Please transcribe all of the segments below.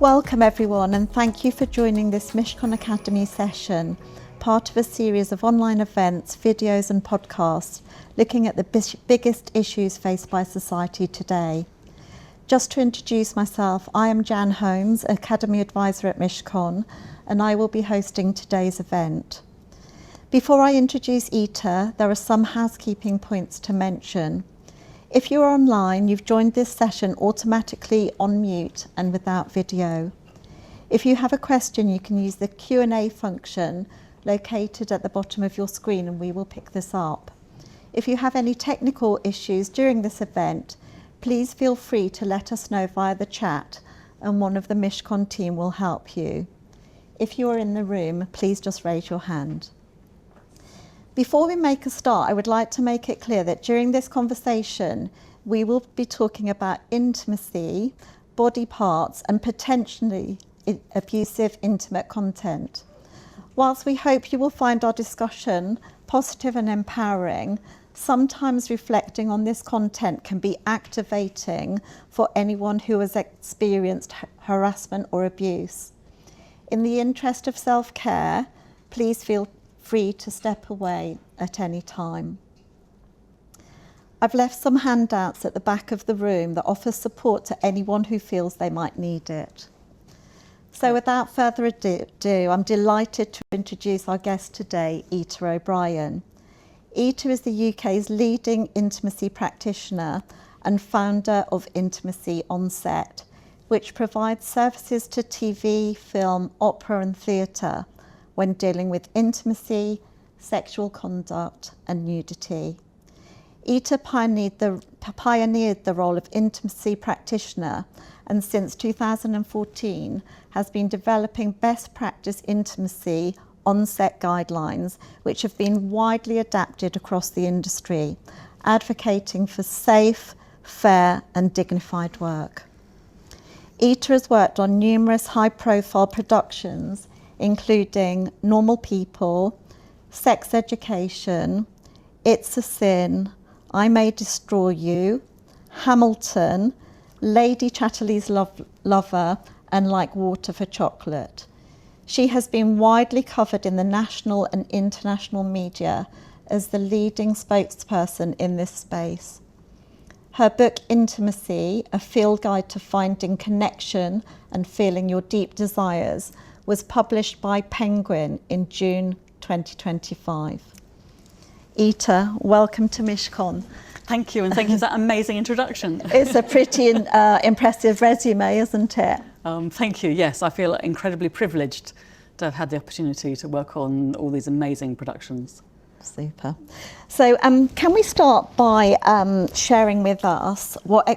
Welcome everyone, and thank you for joining this Mishcon Academy session, part of a series of online events, videos and podcasts looking at the biggest issues faced by society today. Just to introduce myself, I am Jan Holmes, Academy Advisor at Mishcon, and I will be hosting today's event. Before I introduce Ita, there are some housekeeping points to mention. If you're online, you've joined this session automatically on mute and without video. If you have a question, you can use the Q&A function located at the bottom of your screen and we will pick this up. If you have any technical issues during this event, please feel free to let us know via the chat and one of the Mishcon team will help you. If you are in the room, please just raise your hand. Before we make a start, I would like to make it clear that during this conversation, we will be talking about intimacy, body parts, and potentially abusive, intimate content. Whilst we hope you will find our discussion positive and empowering, sometimes reflecting on this content can be activating for anyone who has experienced harassment or abuse. In the interest of self-care, please feel free to step away at any time. I've left some handouts at the back of the room that offer support to anyone who feels they might need it. So without further ado, I'm delighted to introduce our guest today, Ita O'Brien. Ita is the UK's leading intimacy practitioner and founder of Intimacy On Set, which provides services to TV, film, opera and theatre when dealing with intimacy, sexual conduct and nudity. Ita pioneered the role of intimacy practitioner and since 2014 has been developing best practice intimacy on-set guidelines which have been widely adapted across the industry, advocating for safe, fair and dignified work. Ita has worked on numerous high-profile productions including Normal People, Sex Education, It's a Sin, I May Destroy You, Hamilton, Lady Chatterley's Lover and Like Water for Chocolate. She has been widely covered in the national and international media as the leading spokesperson in this space. Her book Intimacy, a field guide to finding connection and feeling your deep desires, was published by Penguin in June 2025. Ita, welcome to Mishcon. Thank you, and thank you for that amazing introduction. It's a pretty impressive resume, isn't it? Thank you, yes. I feel incredibly privileged to have had the opportunity to work on all these amazing productions. Super. So can we start by sharing with us what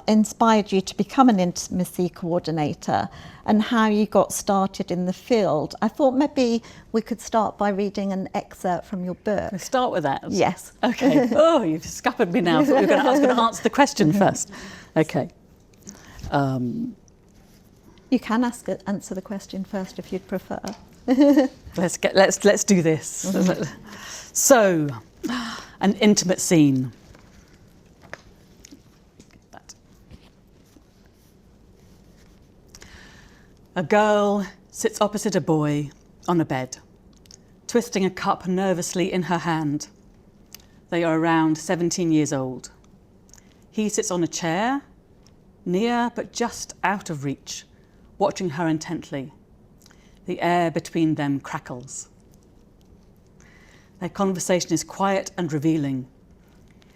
inspired you to become an intimacy coordinator and how you got started in the field? I thought maybe we could start by reading an excerpt from your book. We'll start with that? Yes. Okay. Oh, you've scuppered me now. I thought I was going to answer the question first. Okay. You can answer the question first if you'd prefer. Let's do this. So, an intimate scene. A girl sits opposite a boy on a bed, twisting a cup nervously in her hand. They are around 17 years old. He sits on a chair, near but just out of reach, watching her intently. The air between them crackles. Their conversation is quiet and revealing.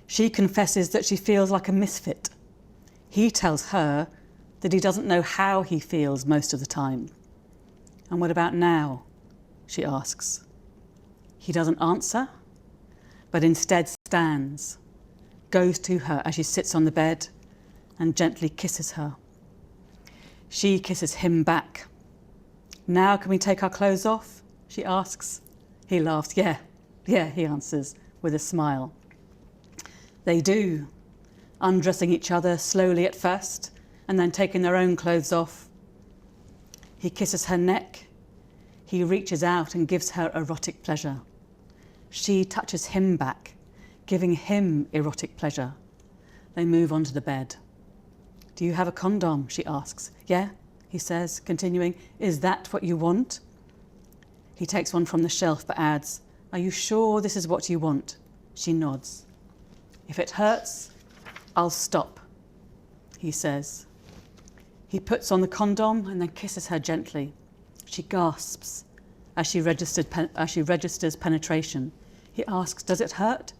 She confesses that she feels like a misfit. He tells her that he doesn't know how he feels most of the time. And what about now? She asks. He doesn't answer, but instead stands, goes to her as she sits on the bed and gently kisses her. She kisses him back. Now can we take our clothes off? She asks. He laughs. Yeah, he answers with a smile. They do, undressing each other slowly at first and then taking their own clothes off. He kisses her neck. He reaches out and gives her erotic pleasure. She touches him back, giving him erotic pleasure. They move onto the bed. Do you have a condom? She asks. Yeah, he says, continuing, "Is that what you want?" He takes one from the shelf but adds, "Are you sure this is what you want?" She nods. "If it hurts, I'll stop," he says. He puts on the condom and then kisses her gently. She gasps as she registers penetration. He asks, "Does it hurt?"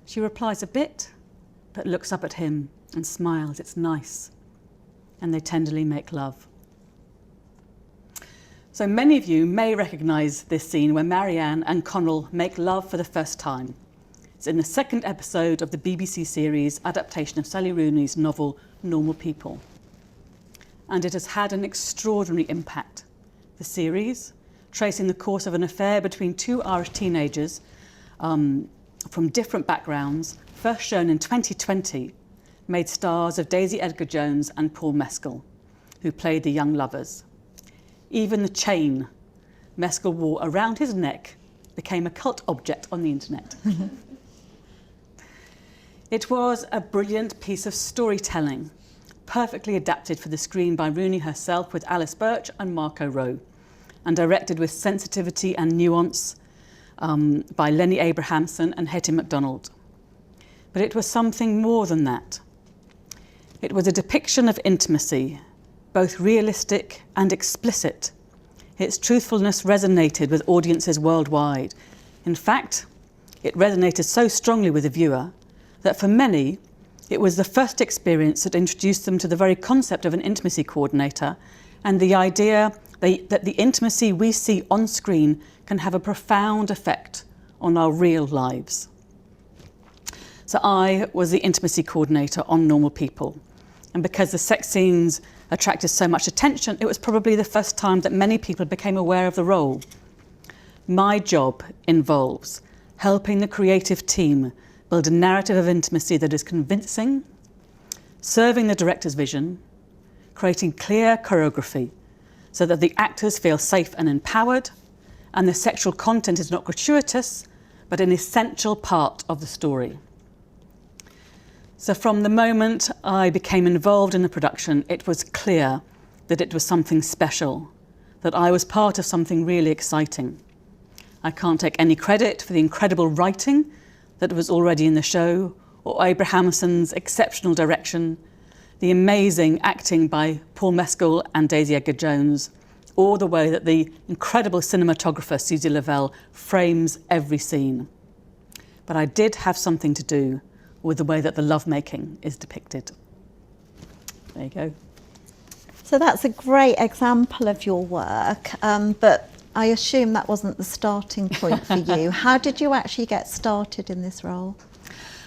She replies, "A bit," but looks up at him and smiles. It's nice. And they tenderly make love. So many of you may recognise this scene where Marianne and Connell make love for the first time. It's in the second episode of the BBC series adaptation of Sally Rooney's novel Normal People. And it has had an extraordinary impact. The series, tracing the course of an affair between two Irish teenagers from different backgrounds, first shown in 2020, made stars of Daisy Edgar-Jones and Paul Mescal, who played the young lovers. Even the chain Mescal wore around his neck became a cult object on the internet. It was a brilliant piece of storytelling, perfectly adapted for the screen by Rooney herself with Alice Birch and Marco Rowe, and directed with sensitivity and nuance by Lenny Abrahamson and Hetty MacDonald. But it was something more than that. It was a depiction of intimacy, both realistic and explicit. Its truthfulness resonated with audiences worldwide. In fact, it resonated so strongly with the viewer that for many, it was the first experience that introduced them to the very concept of an intimacy coordinator and the idea that the intimacy we see on screen can have a profound effect on our real lives. So I was the intimacy coordinator on Normal People. And because the sex scenes attracted so much attention, it was probably the first time that many people became aware of the role. My job involves helping the creative team build a narrative of intimacy that is convincing, serving the director's vision, creating clear choreography so that the actors feel safe and empowered, and the sexual content is not gratuitous, but an essential part of the story. So from the moment I became involved in the production, it was clear that it was something special, that I was part of something really exciting. I can't take any credit for the incredible writing that was already in the show, or Abrahamson's exceptional direction, the amazing acting by Paul Mescal and Daisy Edgar-Jones, or the way that the incredible cinematographer Susie Lavelle frames every scene. But I did have something to do with the way that the lovemaking is depicted. There you go. So that's a great example of your work, but I assume that wasn't the starting point for you. How did you actually get started in this role?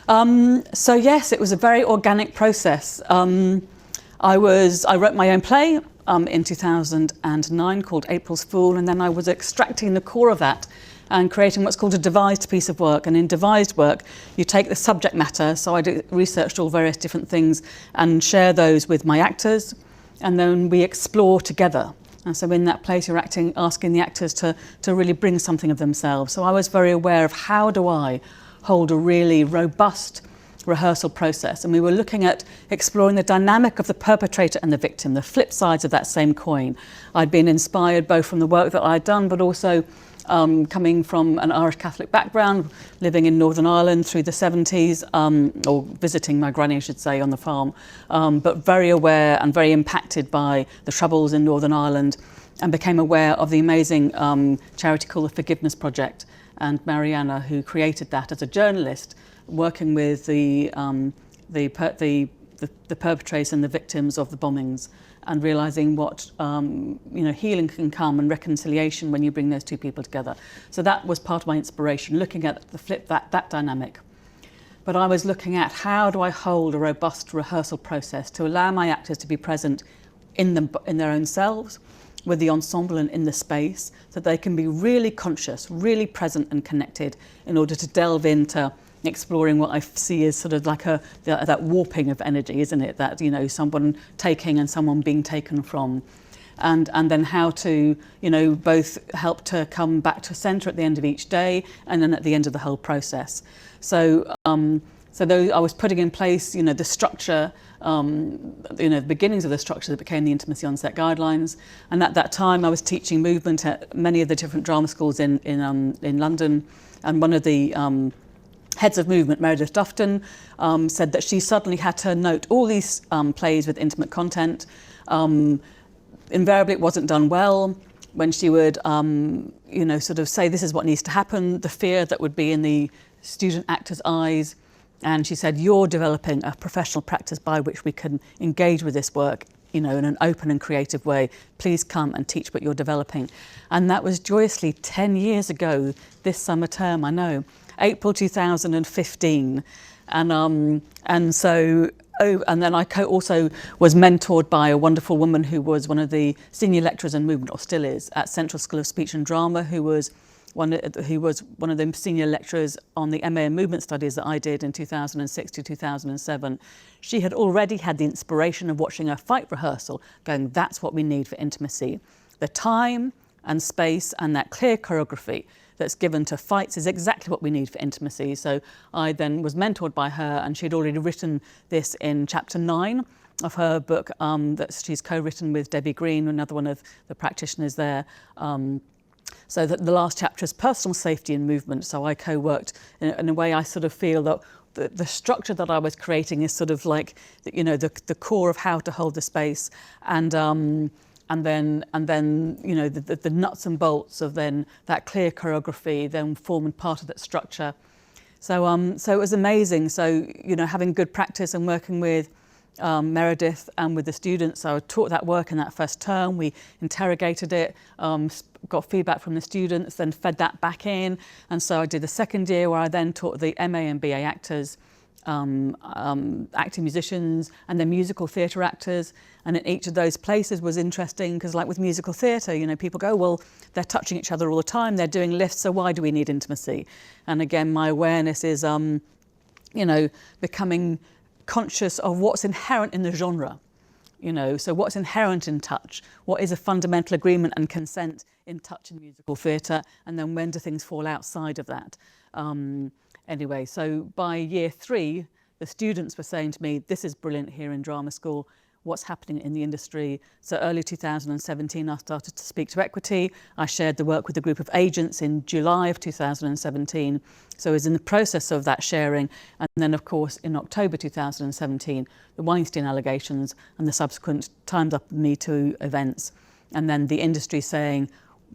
So yes, it was a very organic process. I wrote my own play in 2009 called April's Fool, and then I was extracting the core of that and creating what's called a devised piece of work. And in devised work, you take the subject matter, so I researched all various different things and share those with my actors, and then we explore together. And so in that place, you're asking the actors to really bring something of themselves. So I was very aware of how do I hold a really robust rehearsal process. And we were looking at exploring the dynamic of the perpetrator and the victim, the flip sides of that same coin. I'd been inspired both from the work that I'd done, but also coming from an Irish Catholic background, living in Northern Ireland through the 70s, or visiting my granny, I should say, on the farm, but very aware and very impacted by the troubles in Northern Ireland, and became aware of the amazing charity called the Forgiveness Project, and Mariana, who created that as a journalist, working with the perpetrators and the victims of the bombings, and realising what healing can come and reconciliation when you bring those two people together. So that was part of my inspiration, looking at the flip that dynamic. But I was looking at how do I hold a robust rehearsal process to allow my actors to be present in their own selves, with the ensemble and in the space, so they can be really conscious, really present and connected in order to delve into exploring what I see as sort of like that warping of energy, isn't it? That, someone taking and someone being taken from. And then how to, both help to come back to centre at the end of each day and then at the end of the whole process. So So I was putting in place, the structure, the beginnings of the structure that became the intimacy on set guidelines. And at that time, I was teaching movement at many of the different drama schools in London. And one of the heads of movement, Meredith Dufton, said that she suddenly had to note all these plays with intimate content. Invariably, it wasn't done well. When she would, sort of say this is what needs to happen, the fear that would be in the student actors' eyes. And she said, you're developing a professional practice by which we can engage with this work, in an open and creative way. Please come and teach what you're developing. And that was joyously 10 years ago, this summer term, I know, April 2015. And then I also was mentored by a wonderful woman who was one of the senior lecturers in movement, or still is, at Central School of Speech and Drama, who was one of the senior lecturers on the MA in Movement Studies that I did in 2006 to 2007. She had already had the inspiration of watching a fight rehearsal, going, that's what we need for intimacy. The time and space and that clear choreography that's given to fights is exactly what we need for intimacy. So I then was mentored by her, and she'd already written this in chapter 9 of her book that she's co-written with Debbie Green, another one of the practitioners there. So that the last chapter is personal safety and movement. So I co-worked in a way. I sort of feel that the structure that I was creating is sort of like, the core of how to hold the space, and then the nuts and bolts of then that clear choreography then forming part of that structure. So it was amazing. So having good practice and working with Meredith and with the students, I taught that work in that first term. We interrogated it, got feedback from the students, then fed that back in. And so I did the second year, where I then taught the MA and BA actors, acting musicians, and then musical theatre actors. And in each of those places was interesting, because like with musical theatre, people go, well, they're touching each other all the time, they're doing lifts, so why do we need intimacy? And again, my awareness is, becoming conscious of what's inherent in the genre. So what's inherent in touch? What is a fundamental agreement and consent in touch in musical theatre? And then when do things fall outside of that? Anyway, so by year 3, the students were saying to me, this is brilliant here in drama school. What's happening in the industry? So early 2017, I started to speak to Equity. I shared the work with a group of agents in July of 2017. So I was in the process of that sharing. And then, of course, in October 2017, the Weinstein allegations and the subsequent Timed Up Me Too events. And then the industry saying,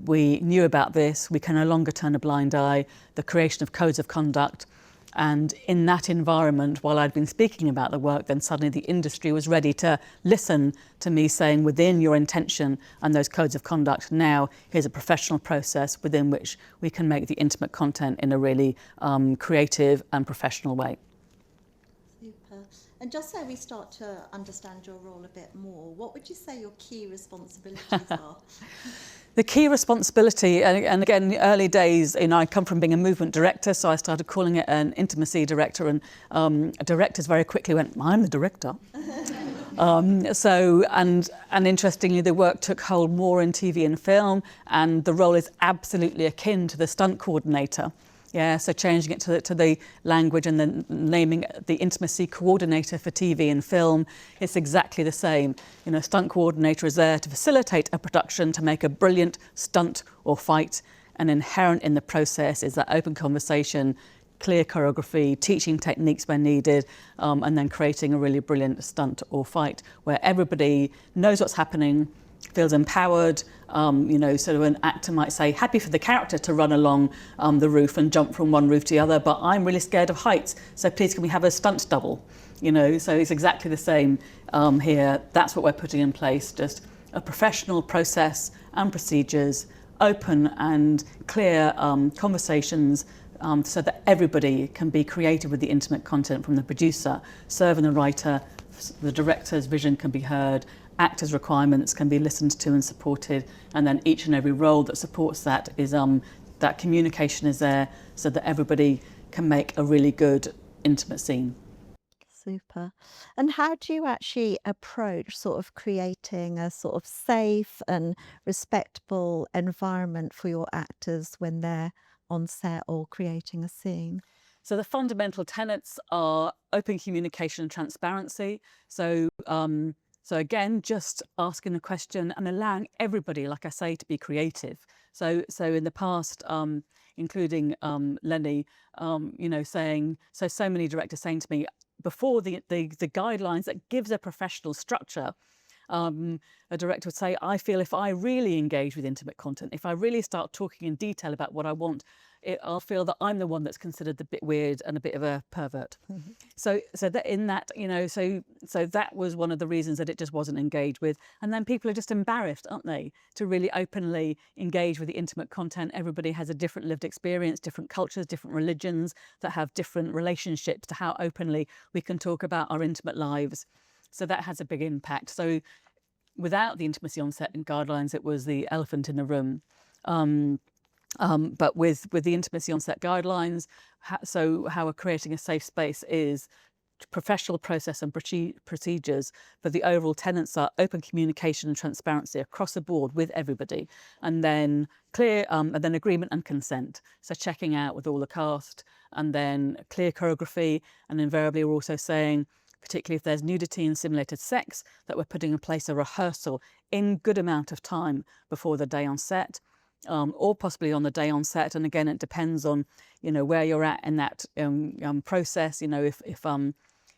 we knew about this, we can no longer turn a blind eye, the creation of codes of conduct. And in that environment, while I'd been speaking about the work, then suddenly the industry was ready to listen to me saying, within your intention and those codes of conduct, now here's a professional process within which we can make the intimate content in a really creative and professional way. Super. And just so we start to understand your role a bit more, what would you say your key responsibilities are? The key responsibility, and again, in the early days, I come from being a movement director, so I started calling it an intimacy director, and directors very quickly went, I'm the director. And interestingly, the work took hold more in TV and film, and the role is absolutely akin to the stunt coordinator. Yeah, so changing it to the language and then naming the intimacy coordinator for TV and film, it's exactly the same. Stunt coordinator is there to facilitate a production, to make a brilliant stunt or fight, and inherent in the process is that open conversation, clear choreography, teaching techniques where needed, and then creating a really brilliant stunt or fight where everybody knows what's happening, feels empowered. Sort of an actor might say, happy for the character to run along the roof and jump from one roof to the other, but I'm really scared of heights, so please can we have a stunt double? So it's exactly the same here. That's what we're putting in place, just a professional process and procedures, open and clear conversations, so that everybody can be creative with the intimate content, from the producer, serve and the writer, the director's vision can be heard, actors' requirements can be listened to and supported, and then each and every role that supports that is that communication is there so that everybody can make a really good intimate scene. Super. And how do you actually approach sort of creating a sort of safe and respectable environment for your actors when they're on set or creating a scene? So the fundamental tenets are open communication and transparency. So again, just asking the question and allowing everybody, like I say, to be creative. So in the past, including Lenny, saying, so many directors saying to me, before the guidelines that gives a professional structure, a director would say, I feel if I really engage with intimate content, if I really start talking in detail about what I want, I'll feel that I'm the one that's considered a bit weird and a bit of a pervert. Mm-hmm. So that in that, so that was one of the reasons that it just wasn't engaged with. And then people are just embarrassed, aren't they, to really openly engage with the intimate content. Everybody has a different lived experience, different cultures, different religions that have different relationships to how openly we can talk about our intimate lives. So that has a big impact. So without the intimacy on set and guidelines, it was the elephant in the room. But with the intimacy on set guidelines, how we're creating a safe space is professional process and procedures, but the overall tenets are open communication and transparency across the board with everybody, and then and then agreement and consent. So checking out with all the cast, and then clear choreography, and invariably we're also saying, particularly if there's nudity and simulated sex, that we're putting in place a rehearsal in good amount of time before the day on set, or possibly on the day on set. And again, it depends on, where you're at in that process.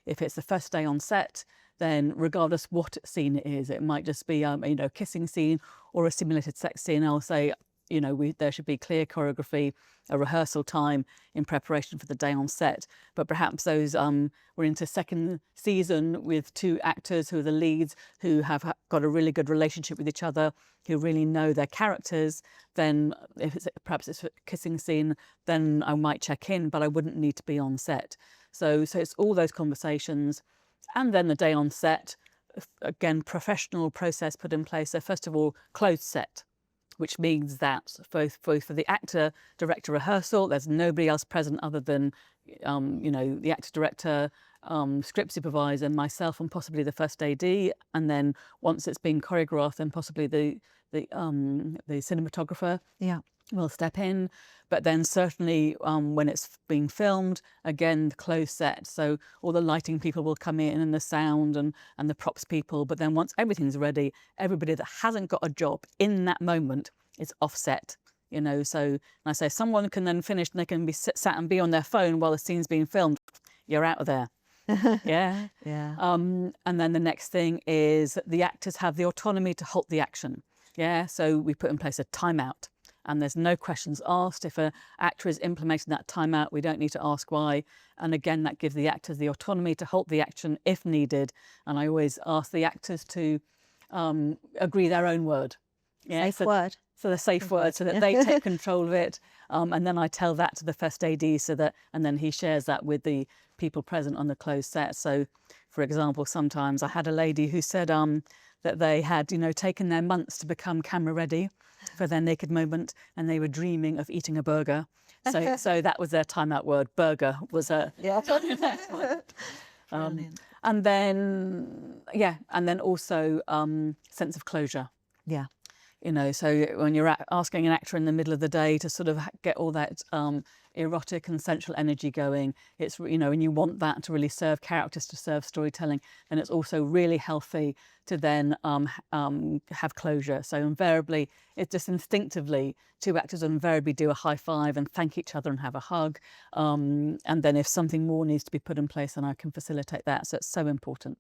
If it's the first day on set, then regardless what scene it is, it might just be a kissing scene or a simulated sex scene. I'll say, there should be clear choreography, a rehearsal time in preparation for the day on set. But perhaps those we're into second season with two actors who are the leads, who have got a really good relationship with each other, who really know their characters. Then if perhaps it's a kissing scene, then I might check in, but I wouldn't need to be on set. So it's all those conversations. And then the day on set, again, professional process put in place. So first of all, closed set, which means that both for the actor-director rehearsal, there's nobody else present other than, the actor-director, script supervisor, myself, and possibly the first AD. And then once it's been choreographed, then possibly the cinematographer. Yeah. Will step in, but then certainly when it's being filmed, again, the closed set. So all the lighting people will come in, and the sound and the props people. But then once everything's ready, everybody that hasn't got a job in that moment is offset. So and I say someone can then finish and they can be sat and be on their phone while the scene's being filmed. You're out of there. Yeah. Yeah. And then the next thing is the actors have the autonomy to halt the action. Yeah. So we put in place a timeout. And there's no questions asked. If an actor is implementing that timeout, we don't need to ask why. And again, that gives the actors the autonomy to halt the action if needed. And I always ask the actors to agree their own word. Yeah, word. So the safe word, so that they take control of it. And then I tell that to the first AD, and then he shares that with the people present on the closed set. So, for example, sometimes I had a lady who said that they had, taken their months to become camera ready for their naked moment, and they were dreaming of eating a burger. So that was their timeout word. Burger was a timeout word. And then also sense of closure. Yeah. So when you're asking an actor in the middle of the day to sort of get all that erotic and sensual energy going, it's, and you want that to really serve characters, to serve storytelling, and it's also really healthy to then have closure. So invariably, it's just instinctively, two actors will invariably do a high five and thank each other and have a hug. And then if something more needs to be put in place, then I can facilitate that. So it's so important.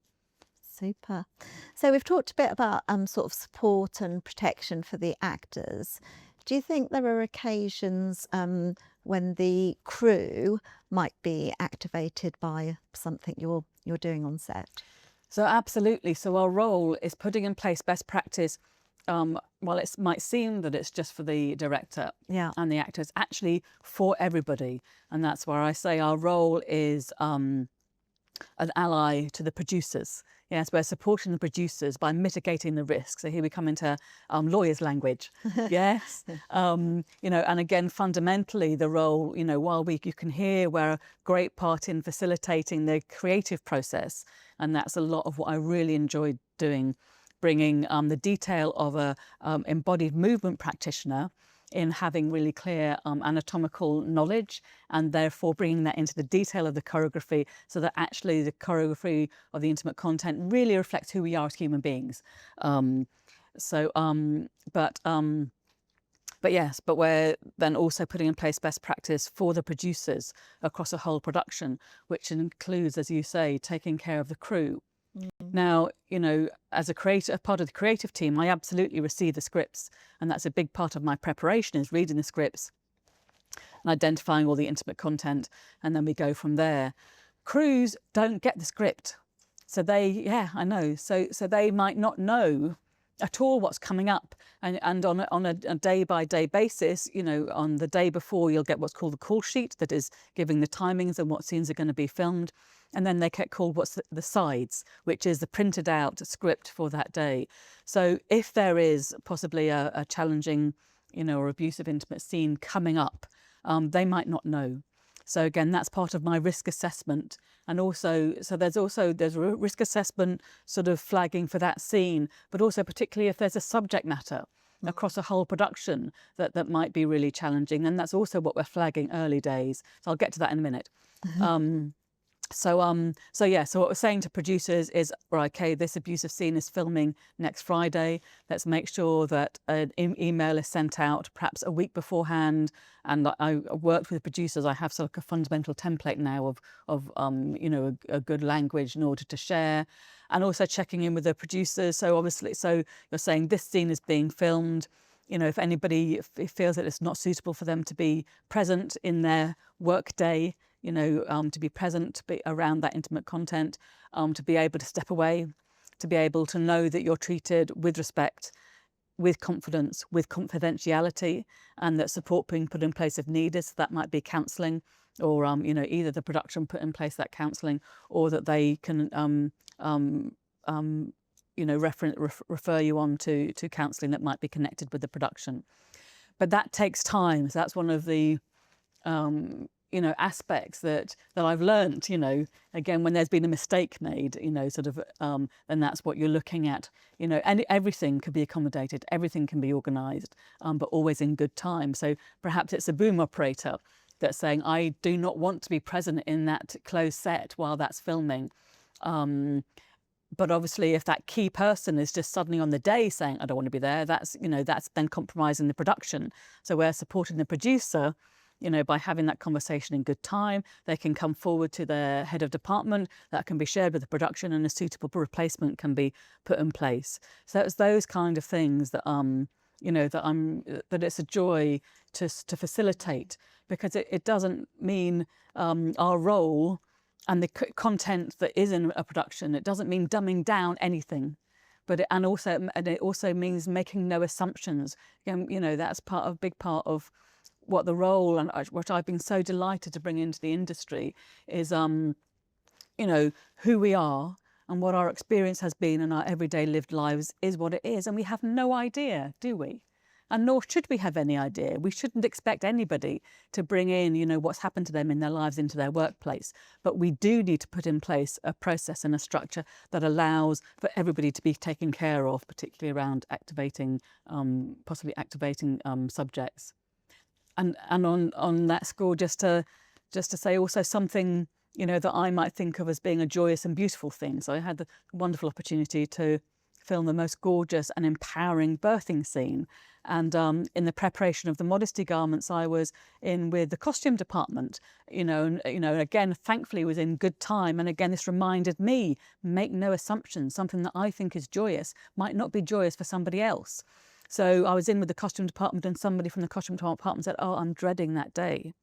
Super. So we've talked a bit about sort of support and protection for the actors. Do you think there are occasions when the crew might be activated by something you're doing on set? So absolutely. So our role is putting in place best practice. While it might seem that it's just for the director and the actors, actually for everybody. And that's where I say our role is an ally to the producers. Yes, we're supporting the producers by mitigating the risks. So here we come into lawyers' language. Yes, and again, fundamentally, the role, while you can hear we're a great part in facilitating the creative process, and that's a lot of what I really enjoyed doing, bringing the detail of a embodied movement practitioner in having really clear anatomical knowledge, and therefore bringing that into the detail of the choreography, so that actually the choreography of the intimate content really reflects who we are as human beings. But we're then also putting in place best practice for the producers across a whole production, which includes, as you say, taking care of the crew. Now, as a part of the creative team, I absolutely receive the scripts, and that's a big part of my preparation, is reading the scripts and identifying all the intimate content, and then we go from there. Crews don't get the script, so they might not know at all what's coming up, and on a day-by-day basis, on the day before, you'll get what's called the call sheet, that is giving the timings and what scenes are going to be filmed, and then they get called what's the sides, which is the printed out script for that day. So if there is possibly a challenging or abusive intimate scene coming up, they might not know. So again, that's part of my risk assessment. And also, there's a risk assessment sort of flagging for that scene, but also particularly if there's a subject matter across a whole production that might be really challenging. And that's also what we're flagging early days. So I'll get to that in a minute. So what we're saying to producers is, right, okay, this abusive scene is filming next Friday. Let's make sure that an email is sent out perhaps a week beforehand. And I worked with producers. I have sort of a fundamental template now of a good language in order to share, and also checking in with the producers. So obviously, you're saying this scene is being filmed. If anybody feels that it's not suitable for them to be present in their work day, to be present, to be around that intimate content, to be able to step away, to be able to know that you're treated with respect, with confidence, with confidentiality, and that support being put in place if needed. So that might be counselling, or either the production put in place that counselling, or that they can refer you on to counselling that might be connected with the production. But that takes time. So that's one of the aspects that I've learnt, again, when there's been a mistake made, then that's what you're looking at, and everything could be accommodated, everything can be organised, but always in good time. So perhaps it's a boom operator that's saying, I do not want to be present in that closed set while that's filming. But obviously, if that key person is just suddenly on the day saying, I don't want to be there, that's then compromising the production. So we're supporting the producer, by having that conversation in good time. They can come forward to their head of department, that can be shared with the production, and a suitable replacement can be put in place. So it's those kind of things that that it's a joy to facilitate, because it doesn't mean our role and the content that is in a production, it doesn't mean dumbing down anything, but it also means making no assumptions. Again, that's a big part of what the role, and what I've been so delighted to bring into the industry, is who we are and what our experience has been in our everyday lived lives is what it is, and we have no idea, do we? And nor should we have any idea. We shouldn't expect anybody to bring in, what's happened to them in their lives into their workplace. But we do need to put in place a process and a structure that allows for everybody to be taken care of, particularly around possibly activating subjects. And on that score, just to say also something, that I might think of as being a joyous and beautiful thing. So I had the wonderful opportunity to film the most gorgeous and empowering birthing scene. And in the preparation of the modesty garments, I was in with the costume department, and again, thankfully was in good time. And again, this reminded me, make no assumptions. Something that I think is joyous might not be joyous for somebody else. So I was in with the costume department, and somebody from the costume department said, oh, I'm dreading that day.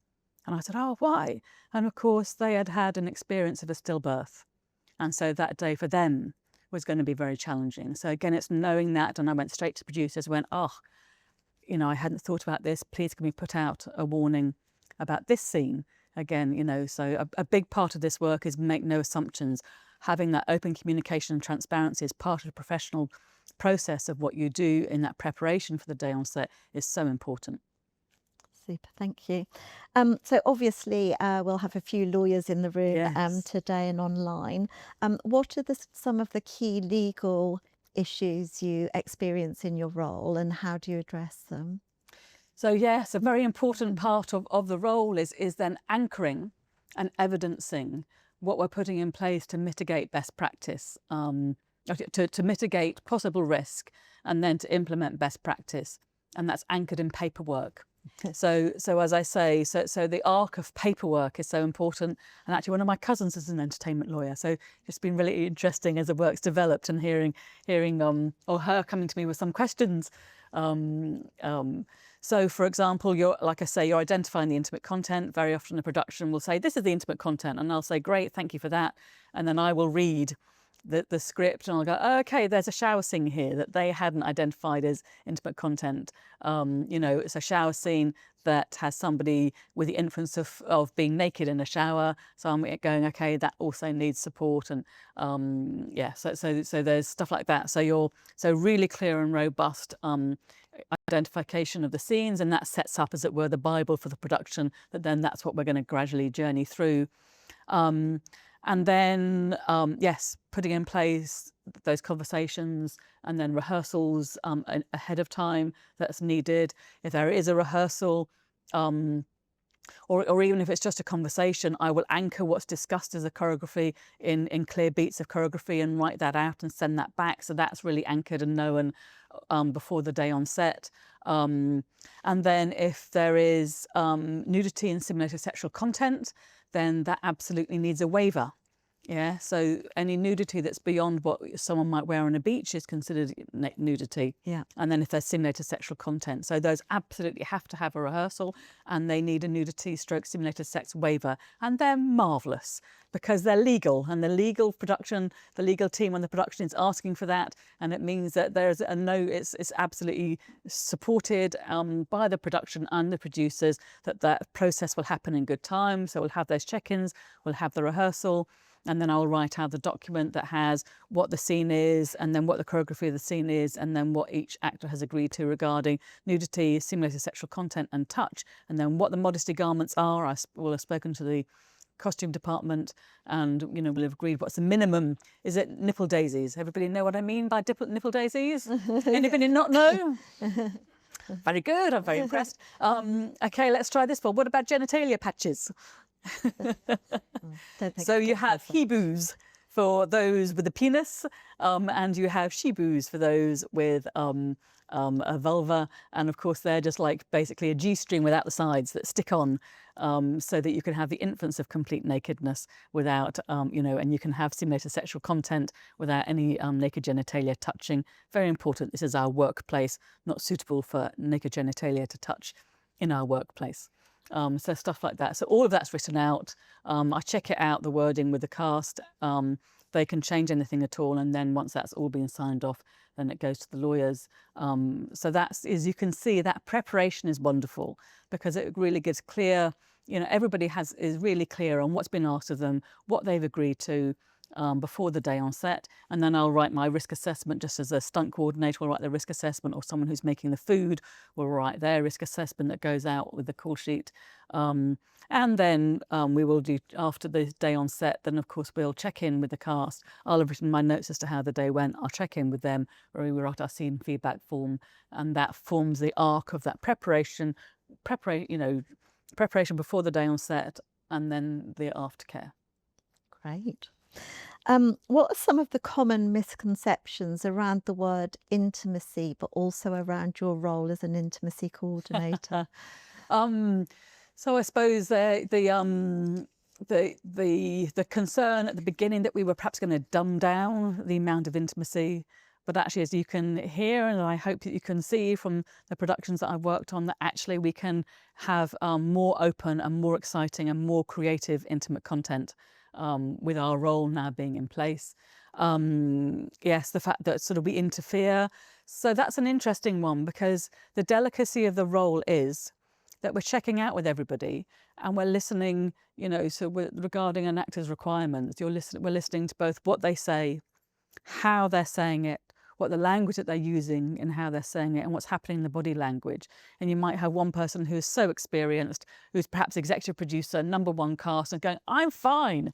And I said, oh, why? And of course, they had had an experience of a stillbirth. And so that day for them was going to be very challenging. So again, it's knowing that. And I went straight to producers, went, I hadn't thought about this. Please can we put out a warning about this scene? Again, so a big part of this work is make no assumptions. Having that open communication and transparency as part of the professional process of what you do in that preparation for the day on set is so important. Super, thank you. So obviously we'll have a few lawyers in the room Yes. today and online. What are some of the key legal issues you experience in your role, and how do you address them? So yes, a very important part of the role is then anchoring and evidencing what we're putting in place to mitigate best practice, to mitigate possible risk, and then to implement best practice. And that's anchored in paperwork. So as I say, so the arc of paperwork is so important. And actually, one of my cousins is an entertainment lawyer, so it's been really interesting as the work's developed and hearing or her coming to me with some questions. So, for example, you're identifying the intimate content. Very often, the production will say, "This is the intimate content," and I'll say, "Great, thank you for that," and then I will read the script and I'll go, oh, okay, there's a shower scene here that they hadn't identified as intimate content. It's a shower scene that has somebody with the inference of being naked in a shower. So I'm going, okay, that also needs support. And so there's stuff like that. So you're really clear and robust identification of the scenes, and that sets up, as it were, the Bible for the production, that then that's what we're going to gradually journey through. And then, putting in place those conversations and then rehearsals ahead of time that's needed. If there is a rehearsal, or even if it's just a conversation, I will anchor what's discussed as a choreography in clear beats of choreography and write that out and send that back. So that's really anchored and known before the day on set. And then if there is nudity and simulated sexual content, then that absolutely needs a waiver. Yeah, so any nudity that's beyond what someone might wear on a beach is considered nudity. Yeah. And then if there's simulated sexual content, so those absolutely have to have a rehearsal, and they need a nudity stroke simulated sex waiver. And they're marvellous because they're legal, and the legal team on the production is asking for that, and it means that there's it's absolutely supported by the production and the producers that process will happen in good time. So we'll have those check-ins, we'll have the rehearsal, and then I'll write out the document that has what the scene is, and then what the choreography of the scene is, and then what each actor has agreed to regarding nudity, simulated sexual content and touch, and then what the modesty garments are. I will have spoken to the costume department, and we'll have agreed what's the minimum. Is it nipple daisies? Everybody know what I mean by nipple daisies? Anybody not know? Very good, I'm very impressed. Okay, let's try this one. What about genitalia patches? So you have he-boos for those with a penis, and you have she-boos for those with a vulva, and of course they're just like basically a G-string without the sides that stick on, so that you can have the inference of complete nakedness without, and you can have simulated sexual content without any naked genitalia touching. Very important. This is our workplace, not suitable for naked genitalia to touch in our workplace. So stuff like that. So all of that's written out. I check it out, the wording with the cast. They can change anything at all. And then once that's all been signed off, then it goes to the lawyers. So that's, as you can see, that preparation is wonderful because it really gives clear, everybody is really clear on what's been asked of them, what they've agreed to, before the day on set, and then I'll write my risk assessment. Just as a stunt coordinator will write the risk assessment, or someone who's making the food will write their risk assessment that goes out with the call sheet. And then we will do, after the day on set, then of course we'll check in with the cast. I'll have written my notes as to how the day went. I'll check in with them, or we write our scene feedback form, and that forms the arc of that preparation before the day on set, and then the aftercare. Great. What are some of the common misconceptions around the word intimacy, but also around your role as an intimacy coordinator? So I suppose the concern at the beginning that we were perhaps going to dumb down the amount of intimacy. But actually, as you can hear, and I hope that you can see from the productions that I've worked on, that actually we can have more open and more exciting and more creative intimate content with our role now being in place. Yes, the fact that sort of we interfere. So that's an interesting one, because the delicacy of the role is that we're checking out with everybody and we're listening, so regarding an actor's requirements, we're listening to both what they say, how they're saying it, what the language that they're using and how they're saying it, and what's happening in the body language. And you might have one person who is so experienced, who's perhaps executive producer, number one cast, and going, I'm fine.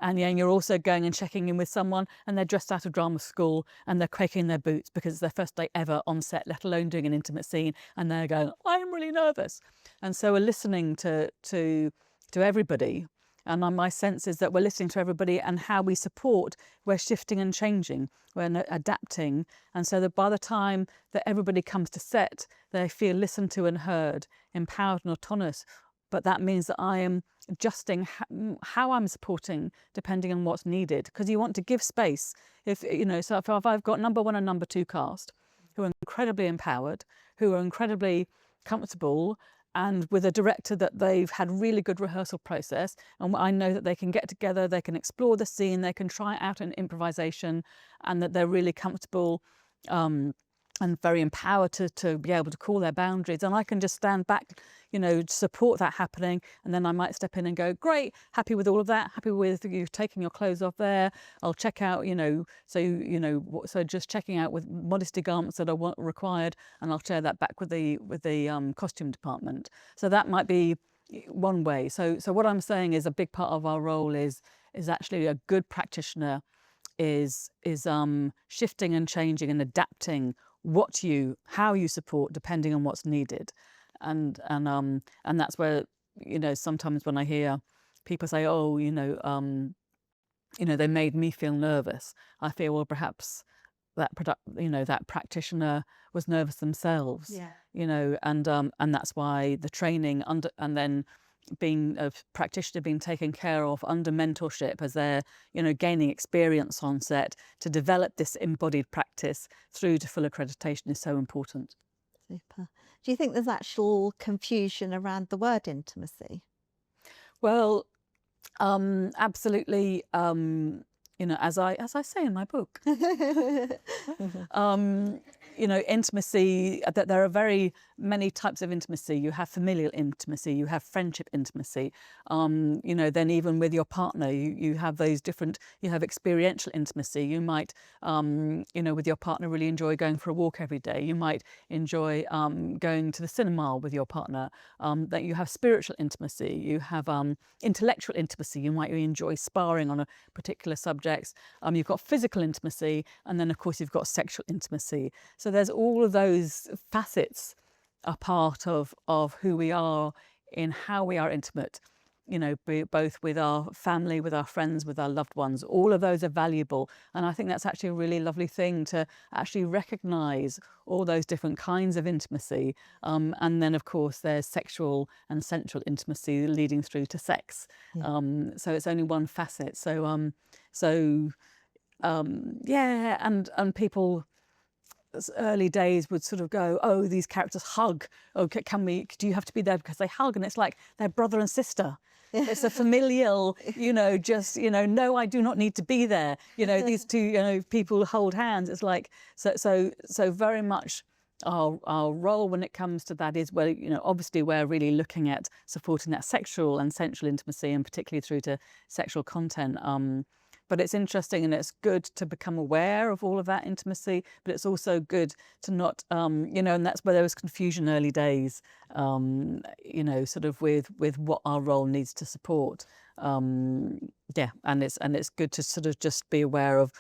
And yeah, and you're also going and checking in with someone and they're dressed out of drama school and they're quaking in their boots because it's their first day ever on set, let alone doing an intimate scene, and they're going, I'm really nervous. And so we're listening to everybody. And my sense is that we're listening to everybody, and how we support, we're shifting and changing, we're adapting. And so that by the time that everybody comes to set, they feel listened to and heard, empowered and autonomous. But that means that I am adjusting how I'm supporting depending on what's needed, because you want to give space. So if I've got number 1 and number 2 cast who are incredibly empowered, who are incredibly comfortable, and with a director that they've had really good rehearsal process, and I know that they can get together, they can explore the scene, they can try out an improvisation, and that they're really comfortable and very empowered to be able to call their boundaries. And I can just stand back, support that happening. And then I might step in and go, great, happy with all of that, happy with you taking your clothes off there. I'll check out, so just checking out with modesty garments that are required, and I'll share that back with the costume department. So that might be one way. So what I'm saying is a big part of our role is actually a good practitioner is shifting and changing and adapting how you support depending on what's needed, and that's where sometimes when I hear people say, oh, they made me feel nervous, I feel, well, perhaps that practitioner was nervous themselves. And that's why the training and then being a practitioner, being taken care of under mentorship as they're gaining experience on set to develop this embodied practice through to full accreditation is so important. Super. Do you think there's actual confusion around the word intimacy? Well, absolutely. As I say in my book, intimacy, that there are very many types of intimacy. You have familial intimacy, you have friendship intimacy, then even with your partner, you have those different, you have experiential intimacy. You might, with your partner really enjoy going for a walk every day. You might enjoy going to the cinema with your partner. That you have spiritual intimacy, you have intellectual intimacy. You might enjoy sparring on a particular subject. You've got physical intimacy, and then of course you've got sexual intimacy. So there's all of those facets are part of who we are in how we are intimate, both with our family, with our friends, with our loved ones. All of those are valuable, and I think that's actually a really lovely thing to actually recognise all those different kinds of intimacy. And then of course there's sexual and sensual intimacy leading through to sex. So it's only one facet. And people early days would sort of go, oh, these characters hug. Oh, do you have to be there because they hug? And it's like they're brother and sister. It's a familial, no, I do not need to be there. These two, people hold hands. It's like, so very much our role when it comes to that is, well, obviously we're really looking at supporting that sexual and sensual intimacy, and particularly through to sexual content. But it's interesting, and it's good to become aware of all of that intimacy, but it's also good to not, and that's where there was confusion early days, sort of with what our role needs to support. And it's good to sort of just be aware of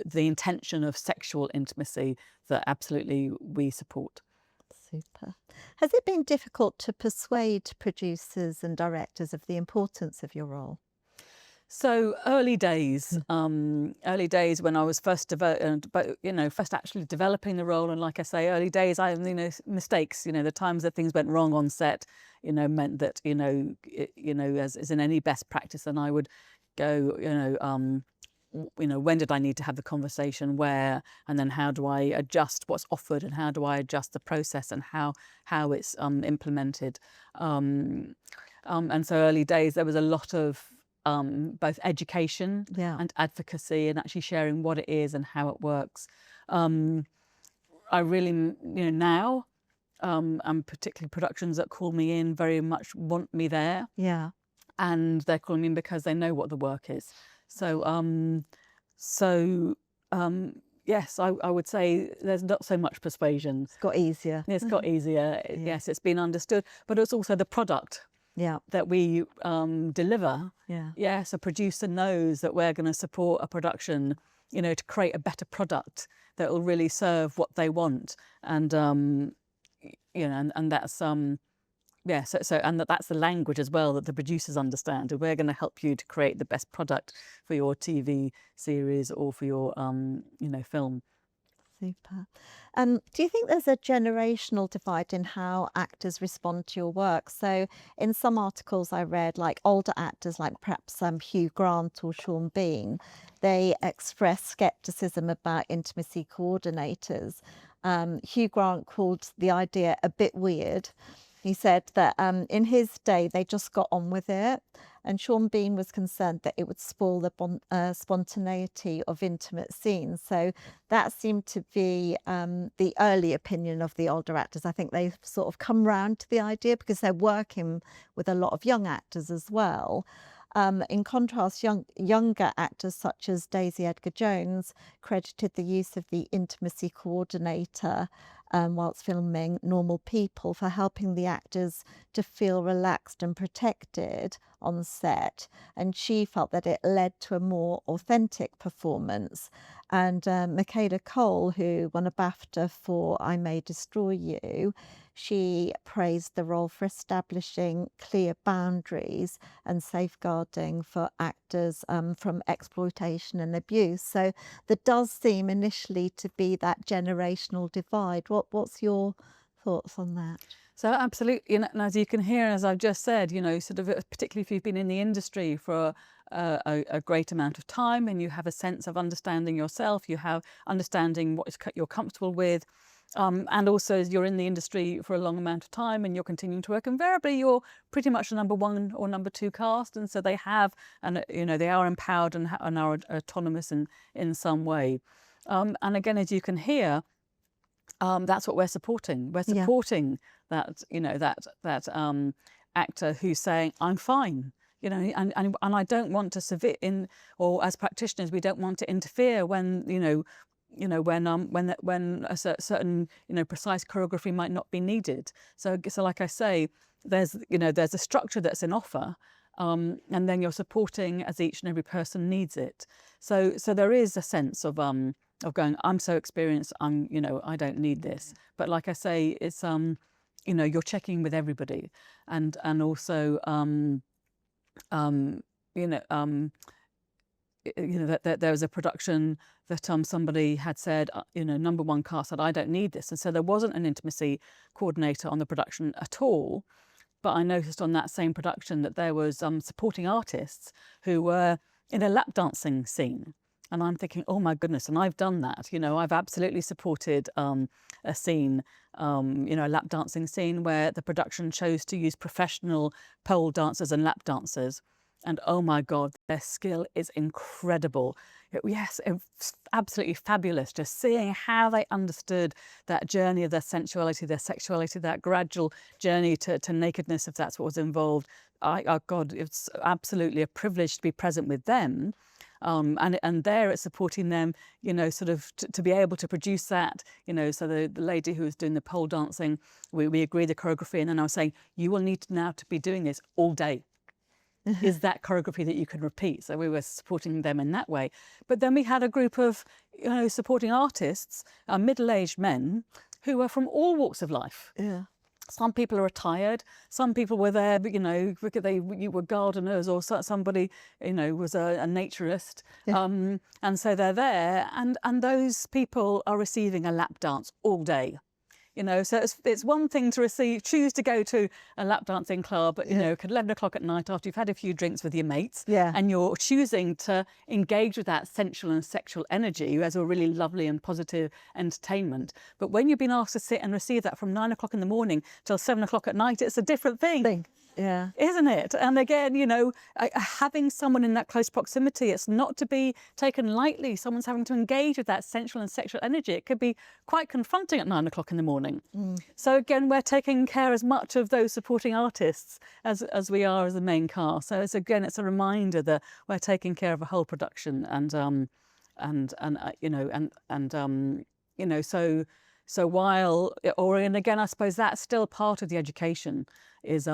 the intention of sexual intimacy that absolutely we support. Super. Has it been difficult to persuade producers and directors of the importance of your role? So early days when I was first actually developing the role, and like I say, early days, mistakes, the times that things went wrong on set, meant that, as in any best practice, and I would go, when did I need to have the conversation, where, and then how do I adjust what's offered, and how do I adjust the process, and how it's implemented. And so early days, there was a lot of both education and advocacy, and actually sharing what it is and how it works. I really, now, and particularly productions that call me in very much want me there. Yeah. And they're calling me in because they know what the work is. So, yes, I would say there's not so much persuasion. It's got easier. It's got easier. Yes, it's been understood, but it's also the product. Yeah. that we deliver. Yeah. Yes, a producer knows that we're going to support a production, to create a better product that will really serve what they want. And and that's and that's the language as well that the producers understand. And we're going to help you to create the best product for your TV series or for your film. Super. Do you think there's a generational divide in how actors respond to your work? So in some articles I read, like older actors like perhaps Hugh Grant or Sean Bean, they express scepticism about intimacy coordinators. Hugh Grant called the idea a bit weird. He said that in his day, they just got on with it. And Sean Bean was concerned that it would spoil the spontaneity of intimate scenes. So that seemed to be the early opinion of the older actors. I think they've sort of come round to the idea because they're working with a lot of young actors as well. In contrast, younger actors such as Daisy Edgar-Jones credited the use of the intimacy coordinator whilst filming Normal People for helping the actors to feel relaxed and protected on set. And she felt that it led to a more authentic performance. And Michaela Cole, who won a BAFTA for I May Destroy You, she praised the role for establishing clear boundaries and safeguarding for actors from exploitation and abuse. So there does seem initially to be that generational divide. What's your thoughts on that? So absolutely, and as you can hear, as I've just said, sort of particularly if you've been in the industry for a great amount of time and you have a sense of understanding yourself, you have understanding what you're comfortable with, and also as you're in the industry for a long amount of time and you're continuing to work, invariably you're pretty much a number one or number two cast, and so they have, and they are empowered and are autonomous in some way. And again, as you can hear, that's what we're supporting. We're supporting that, that actor who's saying, I'm fine, and I don't want to or as practitioners, we don't want to interfere when, when a certain, precise choreography might not be needed. So like I say, there's a structure that's in offer. And then you're supporting as each and every person needs it. So there is a sense of going, I'm so experienced, I don't need this. But like I say, it's you're checking with everybody, and also that there was a production that somebody had said, number one cast said, I don't need this, and so there wasn't an intimacy coordinator on the production at all. But I noticed on that same production that there was supporting artists who were in a lap dancing scene. And I'm thinking, oh my goodness, and I've done that. I've absolutely supported a scene, a lap dancing scene where the production chose to use professional pole dancers and lap dancers. And oh my God, their skill is incredible. Yes, it's absolutely fabulous. Just seeing how they understood that journey of their sensuality, their sexuality, that gradual journey to nakedness, if that's what was involved. God, it's absolutely a privilege to be present with them. And there it's supporting them, sort of to be able to produce that, so the lady who was doing the pole dancing, we agreed the choreography, and then I was saying, you will need now to be doing this all day. Is that choreography that you can repeat? So we were supporting them in that way. But then we had a group of, supporting artists, middle-aged men who were from all walks of life. Yeah. Some people are retired. Some people were there, you were gardeners, or somebody, was a naturist. Yeah. And so they're there, and those people are receiving a lap dance all day. So it's one thing to choose to go to a lap dancing club, at 11 o'clock at night after you've had a few drinks with your mates, and you're choosing to engage with that sensual and sexual energy as a really lovely and positive entertainment. But when you've been asked to sit and receive that from 9 o'clock in the morning till 7 o'clock at night, it's a different thing. Yeah. Isn't it? And again, having someone in that close proximity, it's not to be taken lightly. Someone's having to engage with that sensual and sexual energy. It could be quite confronting at 9 o'clock in the morning. So again, we're taking care as much of those supporting artists as we are as the main cast. So it's a reminder that we're taking care of a whole production, so So and again, I suppose that's still part of the education is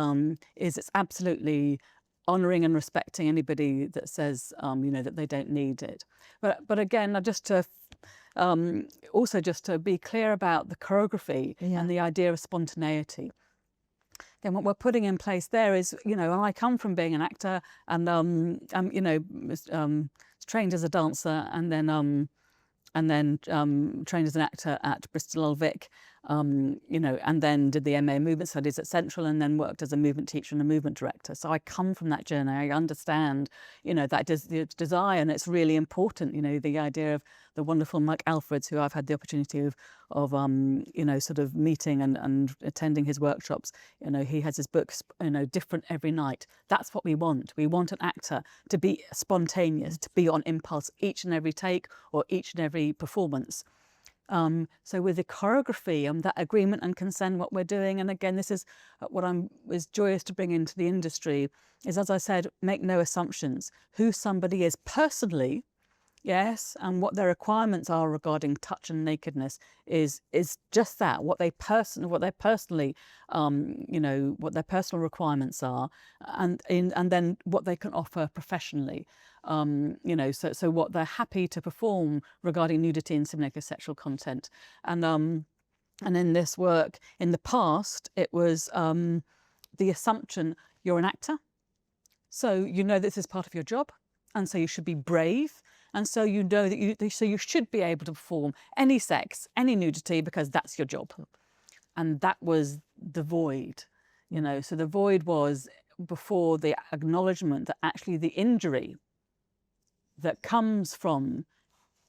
it's absolutely honouring and respecting anybody that says, that they don't need it. But again, also just to be clear about the choreography and the idea of spontaneity. Then what we're putting in place there is, I come from being an actor and, trained as a dancer and then trained as an actor at Bristol Old Vic, and then did the MA Movement Studies at Central and then worked as a movement teacher and a movement director. So I come from that journey. I understand, that desire, and it's really important, the idea of the wonderful Mike Alfreds, who I've had the opportunity of sort of meeting and attending his workshops. He has his books, different every night. That's what we want. We want an actor to be spontaneous, to be on impulse each and every take or each and every performance. So with the choreography and that agreement and consent, what we're doing, and again, this is what was joyous to bring into the industry, is, as I said, make no assumptions. Who somebody is personally, yes, and what their requirements are regarding touch and nakedness is just that, what their personal requirements are, and then what they can offer professionally. So what they're happy to perform regarding nudity and similar sexual content, and in this work, in the past, it was the assumption you're an actor, so this is part of your job, and so you should be brave. And so you should be able to perform any sex, any nudity, because that's your job. And that was the void, So the void was before the acknowledgement that actually the injury that comes from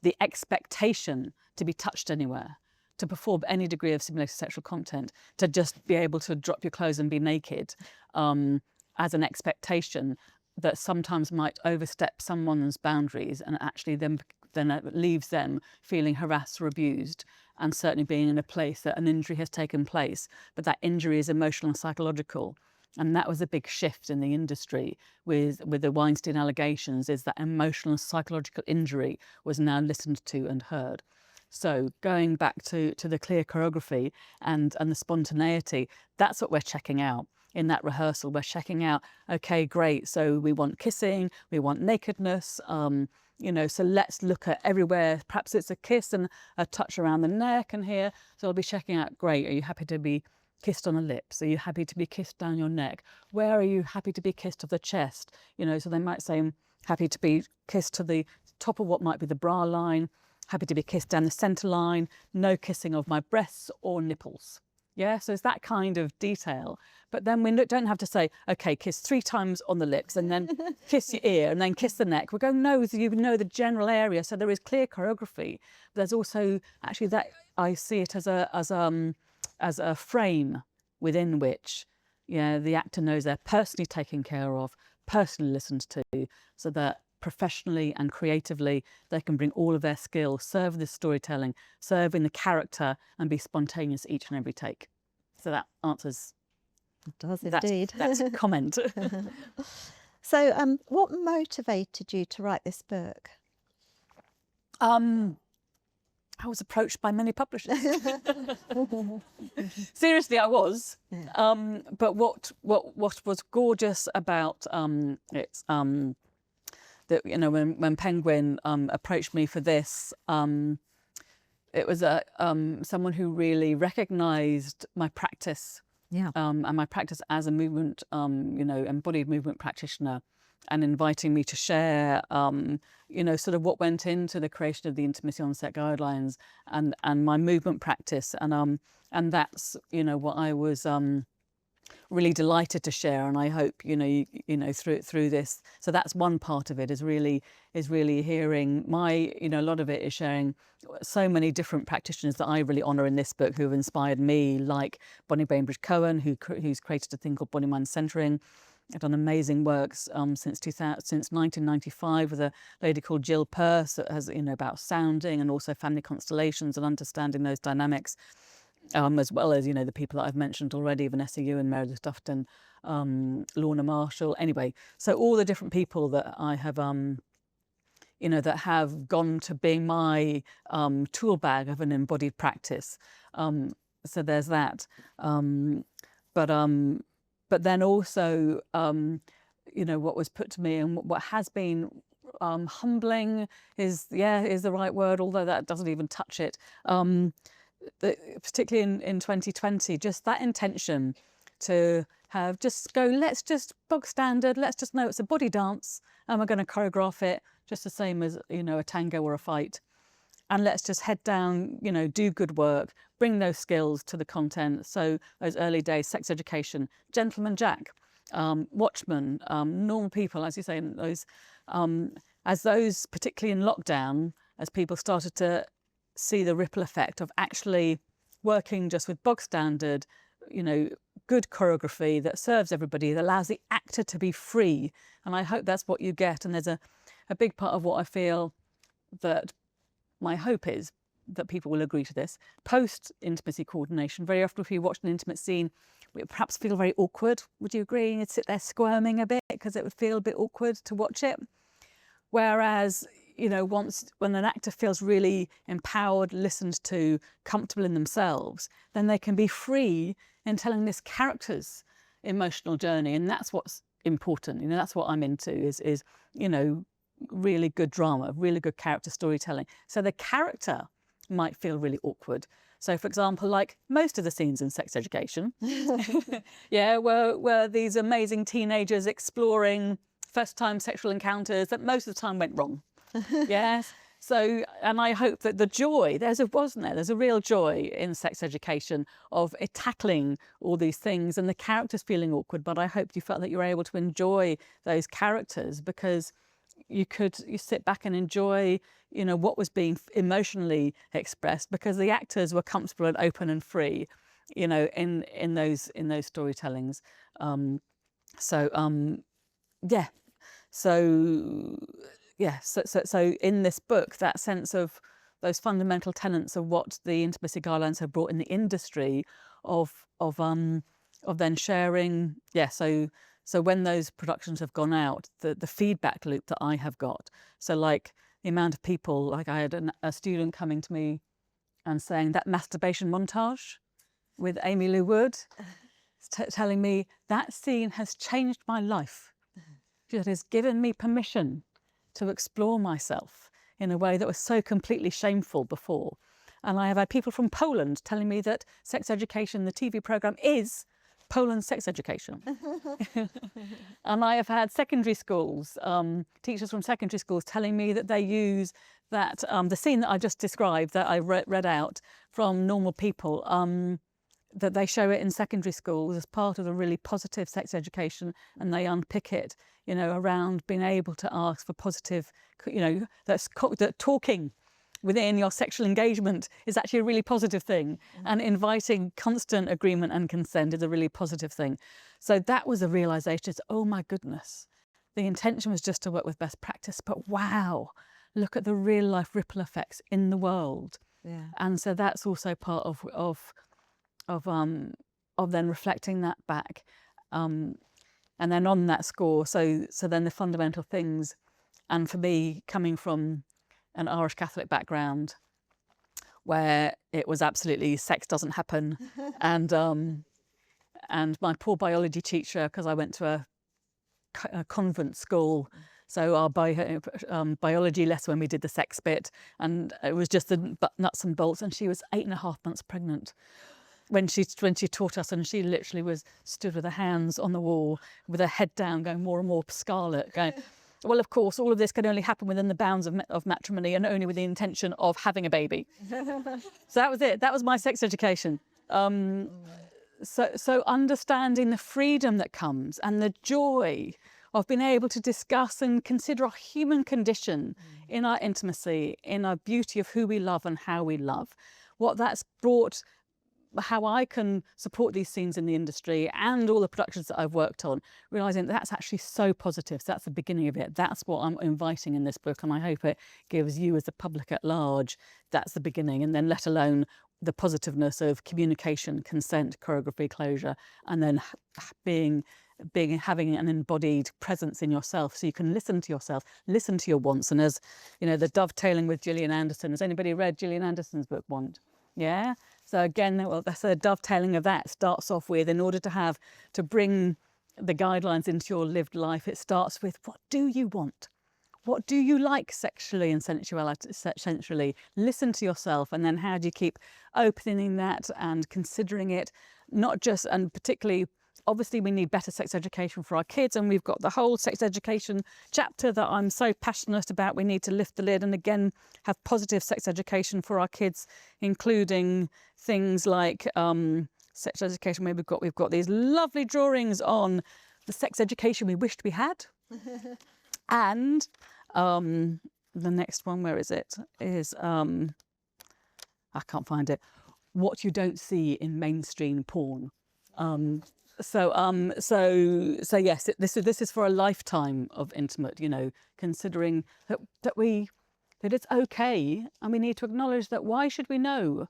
the expectation to be touched anywhere, to perform any degree of simulated sexual content, to just be able to drop your clothes and be naked, as an expectation that sometimes might overstep someone's boundaries and actually then it leaves them feeling harassed or abused, and certainly being in a place that an injury has taken place, but that injury is emotional and psychological. And that was a big shift in the industry with the Weinstein allegations, is that emotional and psychological injury was now listened to and heard. So going back to the clear choreography and the spontaneity, that's what we're checking out. In that rehearsal, we're checking out, okay, great, so we want kissing, we want nakedness, so let's look at everywhere. Perhaps it's a kiss and a touch around the neck and here. So I'll be checking out, great, are you happy to be kissed on the lips? Are you happy to be kissed down your neck? Where are you happy to be kissed of the chest? So they might say, I'm happy to be kissed to the top of what might be the bra line, happy to be kissed down the centre line, no kissing of my breasts or nipples. Yeah, so it's that kind of detail. But then we don't have to say, okay, kiss 3 times on the lips and then kiss your ear and then kiss the neck. We're going, no, you know the general area. So there is clear choreography. But there's also actually that I see it as a frame within which, the actor knows they're personally taken care of, personally listened to, so that professionally and creatively they can bring all of their skills, serve the storytelling, serve in the character, and be spontaneous each and every take. So that answers. It does indeed. That's a comment. So what motivated you to write this book? I was approached by many publishers. Seriously, I was. But what was gorgeous about it's that when Penguin approached me for this, it was someone who really recognised my practice, and my practice as a movement, embodied movement practitioner, and inviting me to share, sort of what went into the creation of the intimacy on set guidelines and my movement practice, and that's what I was really delighted to share, and I hope through this. So that's one part of it, is really hearing my a lot of it is sharing so many different practitioners that I really honour in this book who have inspired me, like Bonnie Bainbridge Cohen, who's created a thing called Body Mind Centering. I've done amazing works since 1995 with a lady called Jill Peirce that has about sounding and also family constellations and understanding those dynamics. As well as, the people that I've mentioned already, Vanessa Ewan, Meredith Dufton, Lorna Marshall. Anyway, so all the different people that I have, that have gone to being my tool bag of an embodied practice. So there's that. But then also, what was put to me and what has been humbling is the right word, although that doesn't even touch it. Particularly in 2020, just that intention to have let's just bog standard, let's just know it's a body dance and we're going to choreograph it just the same as, a tango or a fight. And let's just head down, do good work, bring those skills to the content. So those early days, sex education, Gentleman Jack, Watchmen, normal people, as you say, those, as those, particularly in lockdown, as people started to see the ripple effect of actually working just with bog standard, good choreography that serves everybody, that allows the actor to be free. And I hope that's what you get. And there's a big part of what I feel that my hope is that people will agree to this. Post-intimacy coordination, very often if you watch an intimate scene, it perhaps feel very awkward. Would you agree? You'd sit there squirming a bit because it would feel a bit awkward to watch it. Whereas, when an actor feels really empowered, listened to, comfortable in themselves, then they can be free in telling this character's emotional journey. And that's what's important. That's what I'm into is really good drama, really good character storytelling. So the character might feel really awkward. So, for example, like most of the scenes in sex education, were these amazing teenagers exploring first-time sexual encounters that most of the time went wrong. Yes. So, and I hope that the joy, there's a real joy in sex education of it tackling all these things and the characters feeling awkward. But I hope you felt that you were able to enjoy those characters because you sit back and enjoy, what was being emotionally expressed because the actors were comfortable and open and free, in those storytellings. So in this book, that sense of those fundamental tenets of what the intimacy guidelines have brought in the industry of then sharing. So when those productions have gone out, the feedback loop that I have got. So like the amount of people, like I had a student coming to me and saying that masturbation montage with Amy Lou Wood, telling me that scene has changed my life. It has given me permission to explore myself in a way that was so completely shameful before. And I have had people from Poland telling me that sex education, the TV programme, is Poland's sex education. And I have had secondary schools, teachers from secondary schools telling me that they use that, the scene that I just described, that I read out from Normal People, that they show it in secondary schools as part of a really positive sex education, and they unpick it, around being able to ask for positive, that talking within your sexual engagement is actually a really positive thing. And inviting constant agreement and consent is a really positive thing. So that was a realisation, oh my goodness, the intention was just to work with best practice, but wow, look at the real life ripple effects in the world. Yeah. And so that's also part of then reflecting that back. And then on that score, so then the fundamental things, and for me, coming from an Irish Catholic background where it was absolutely sex doesn't happen. And my poor biology teacher, because I went to a convent school, so our biology lesson when we did the sex bit, and it was just the nuts and bolts, and she was 8.5 months pregnant when she taught us, and she literally stood with her hands on the wall with her head down going more and more scarlet, going, well, of course, all of this can only happen within the bounds of matrimony and only with the intention of having a baby. So that was it. That was my sex education. So understanding the freedom that comes and the joy of being able to discuss and consider our human condition in our intimacy, in our beauty of who we love and how we love, what that's brought, how I can support these scenes in the industry and all the productions that I've worked on, realising that's actually so positive. So that's the beginning of it. That's what I'm inviting in this book, and I hope it gives you as the public at large, that's the beginning, and then let alone the positiveness of communication, consent, choreography, closure, and then having an embodied presence in yourself, so you can listen to yourself, listen to your wants. And as you know, the dovetailing with Gillian Anderson. Has anybody read Gillian Anderson's book Want? Yeah. So again, well, that's a dovetailing of that. Starts off with, in order to bring the guidelines into your lived life, it starts with, what do you want? What do you like sexually and sensually? Listen to yourself, and then how do you keep opening that and considering it, not just, and particularly, obviously we need better sex education for our kids, and we've got the whole sex education chapter that I'm so passionate about. We need to lift the lid and again have positive sex education for our kids, including things like sex education. Maybe we've got these lovely drawings on the sex education we wished we had. And the next one, where is it? Is I can't find it. What you don't see in mainstream porn. So yes, this is for a lifetime of intimate. You know, considering that it's okay, and we need to acknowledge that. Why should we know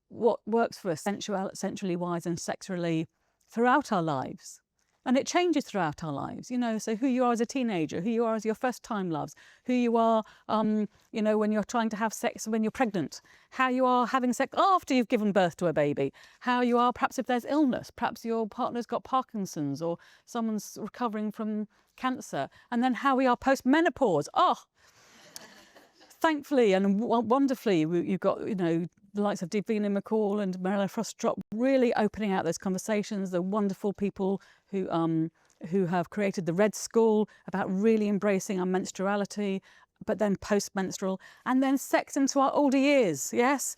what works for us sensually wise and sexually throughout our lives? And it changes throughout our lives, you know, so who you are as a teenager, who you are as your first time loves, who you are, you know, when you're trying to have sex when you're pregnant, how you are having sex after you've given birth to a baby, how you are perhaps if there's illness, perhaps your partner's got Parkinson's or someone's recovering from cancer, and then how we are post-menopause. Thankfully and wonderfully, you've got, you know, the likes of Davina McCall and Marilla Frostrop really opening out those conversations, the wonderful people who have created the Red School about really embracing our menstruality, but then post-menstrual, and then sex into our older years. Yes,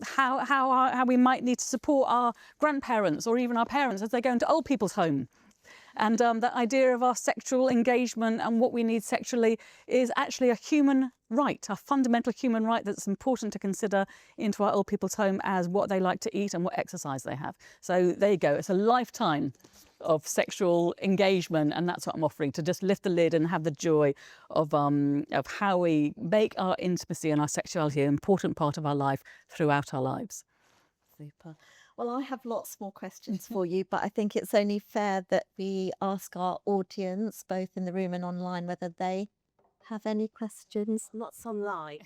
how we might need to support our grandparents or even our parents as they go into old people's home. And the idea of our sexual engagement and what we need sexually is actually a human right, a fundamental human right that's important to consider into our old people's home, as what they like to eat and what exercise they have. So there you go. It's a lifetime of sexual engagement, and that's what I'm offering, to just lift the lid and have the joy of how we make our intimacy and our sexuality an important part of our life throughout our lives. Super. Well, I have lots more questions for you, but I think it's only fair that we ask our audience, both in the room and online, whether they have any questions. Lots online.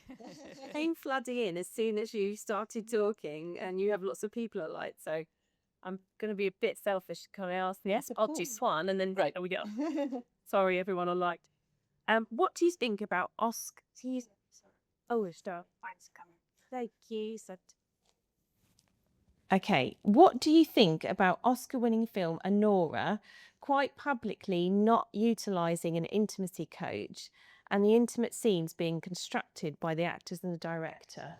Came flooding in as soon as you started talking, and you have lots of people at light. So I'm going to be a bit selfish. Can I ask? Yes, I'll just one, and then Right. we go. Sorry, everyone online. What do you think about Oscar? Oh, stop. Thank you. Okay, what do you think about Oscar-winning film Anora quite publicly not utilising an intimacy coach, and the intimate scenes being constructed by the actors and the director?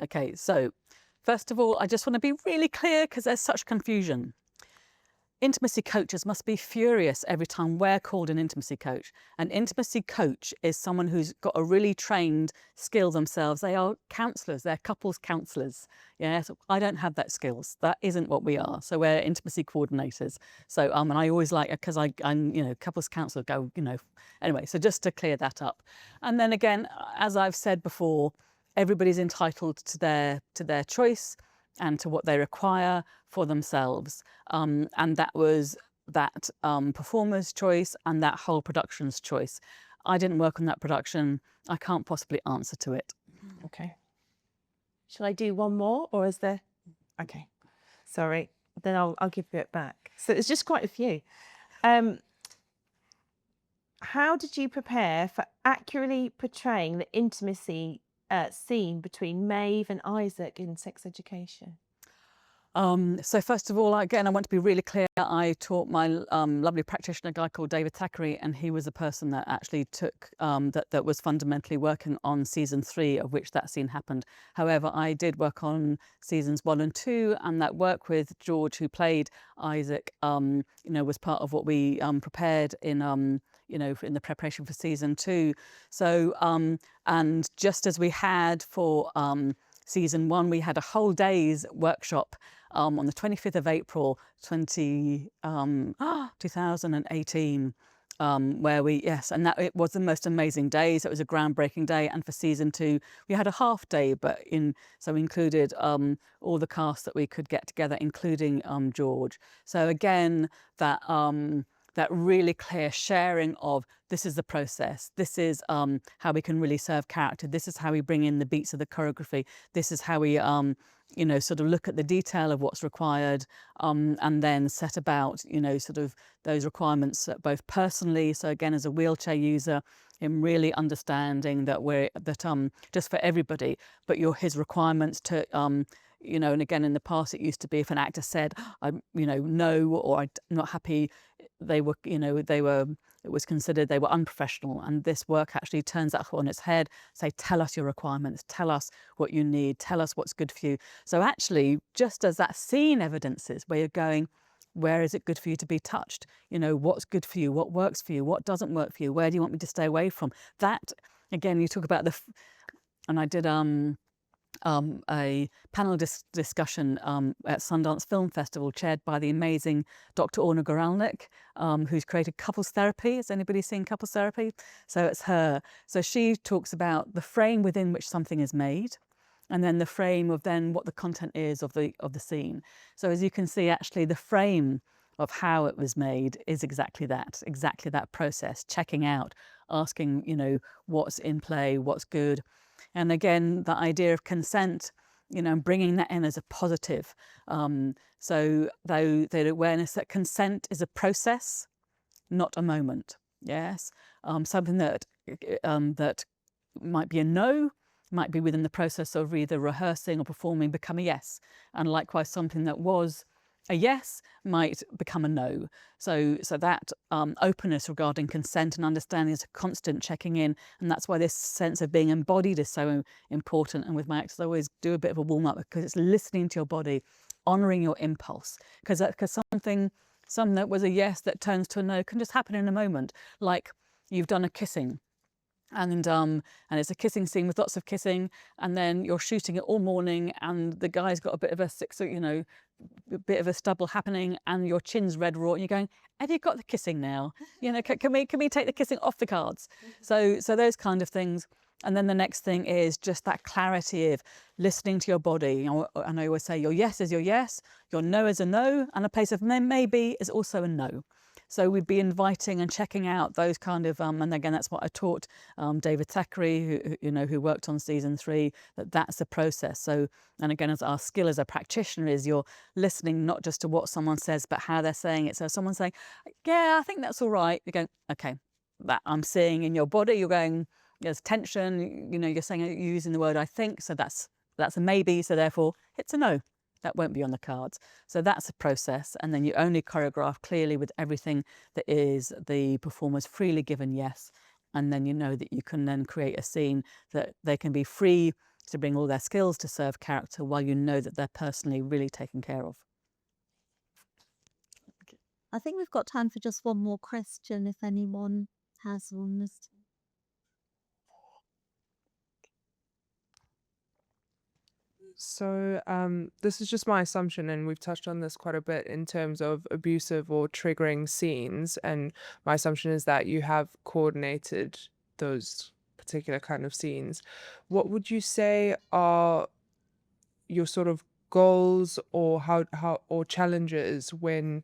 Okay, so first of all, I just want to be really clear, because there's such confusion. Intimacy coaches must be furious every time we're called an intimacy coach. An intimacy coach is someone who's got a really trained skill themselves. They are counsellors, they're couples counsellors. Yeah, so I don't have that skills. That isn't what we are. So we're intimacy coordinators. So and I always like, because I'm you know, couples counsellor, go, you know, anyway, so just to clear that up. And then again, as I've said before, everybody's entitled to their choice and to what they require for themselves. And that was that performer's choice and that whole production's choice. I didn't work on that production. I can't possibly answer to it. Okay. Shall I do one more, or is there? Okay. Sorry. Then I'll give you it back. So it's just quite a few. How did you prepare for accurately portraying the intimacy scene between Maeve and Isaac in Sex Education? So first of all, again, I want to be really clear. I taught my lovely practitioner, a guy called David Thackeray, and he was the person that actually took, that was fundamentally working on season 3, of which that scene happened. However, I did work on seasons 1 and 2, and that work with George, who played Isaac, you know, was part of what we prepared in, you know, in the preparation for season 2. So, and just as we had for season 1, we had a whole day's workshop on the 25th of April 2018, where and that it was the most amazing days. It was a groundbreaking day, and for season 2 we had a half day, but so we included all the cast that we could get together, including George. So again, that really clear sharing of this is the process, this is how we can really serve character, this is how we bring in the beats of the choreography, this is how we sort of look at the detail of what's required, and then set about sort of those requirements both personally, so again as a wheelchair user, in really understanding that just for everybody, but his requirements to and again, in the past, it used to be if an actor said, no, or I'm not happy, it was considered they were unprofessional. And this work actually turns that on its head. Say, tell us your requirements, tell us what you need, tell us what's good for you. So actually, just as that scene evidences where you're going, where is it good for you to be touched? What's good for you? What works for you? What doesn't work for you? Where do you want me to stay away from? That, again, you talk about and I did a panel discussion at Sundance Film Festival, chaired by the amazing Dr. Orna Goralnik, who's created couples therapy. Has anybody seen couples therapy? So it's her. So she talks about the frame within which something is made, and then the frame of then what the content is of the scene. So as you can see, actually the frame of how it was made is exactly that process, checking out, asking, what's in play, what's good. And again, the idea of consent, bringing that in as a positive. So the awareness that consent is a process, not a moment. Yes, something that might be a no, might be within the process of either rehearsing or performing, become a yes. And likewise, something that was a yes might become a no. So that openness regarding consent and understanding is a constant checking in, and that's why this sense of being embodied is so important. And with my actors, I always do a bit of a warm up, because it's listening to your body, honouring your impulse, because something that was a yes that turns to a no can just happen in a moment. Like you've done a kissing, and it's a kissing scene with lots of kissing, and then you're shooting it all morning, and the guy's got a bit of a bit of a stubble happening, and your chin's red raw, and you're going, have you got the kissing now? Can we take the kissing off the cards? So those kind of things. And then the next thing is just that clarity of listening to your body. And I always say your yes is your yes, your no is a no, and a place of maybe is also a no. So we'd be inviting and checking out those kind of, and again, that's what I taught David Thackeray, who worked on season 3, that's the process. So, and again, as our skill as a practitioner is you're listening not just to what someone says, but how they're saying it. So someone's saying, yeah, I think that's all right. You're going, okay, that I'm seeing in your body, you're going, there's tension, you're saying, you're using the word I think, so that's a maybe, so therefore it's a no. That won't be on the cards. So that's a process. And then you only choreograph clearly with everything that is the performer's freely given yes. And then you know that you can then create a scene that they can be free to bring all their skills to serve character, while you know that they're personally really taken care of. I think we've got time for just one more question, if anyone has one. So this is just my assumption, and we've touched on this quite a bit in terms of abusive or triggering scenes. And my assumption is that you have coordinated those particular kind of scenes. What would you say are your sort of goals, or how or challenges when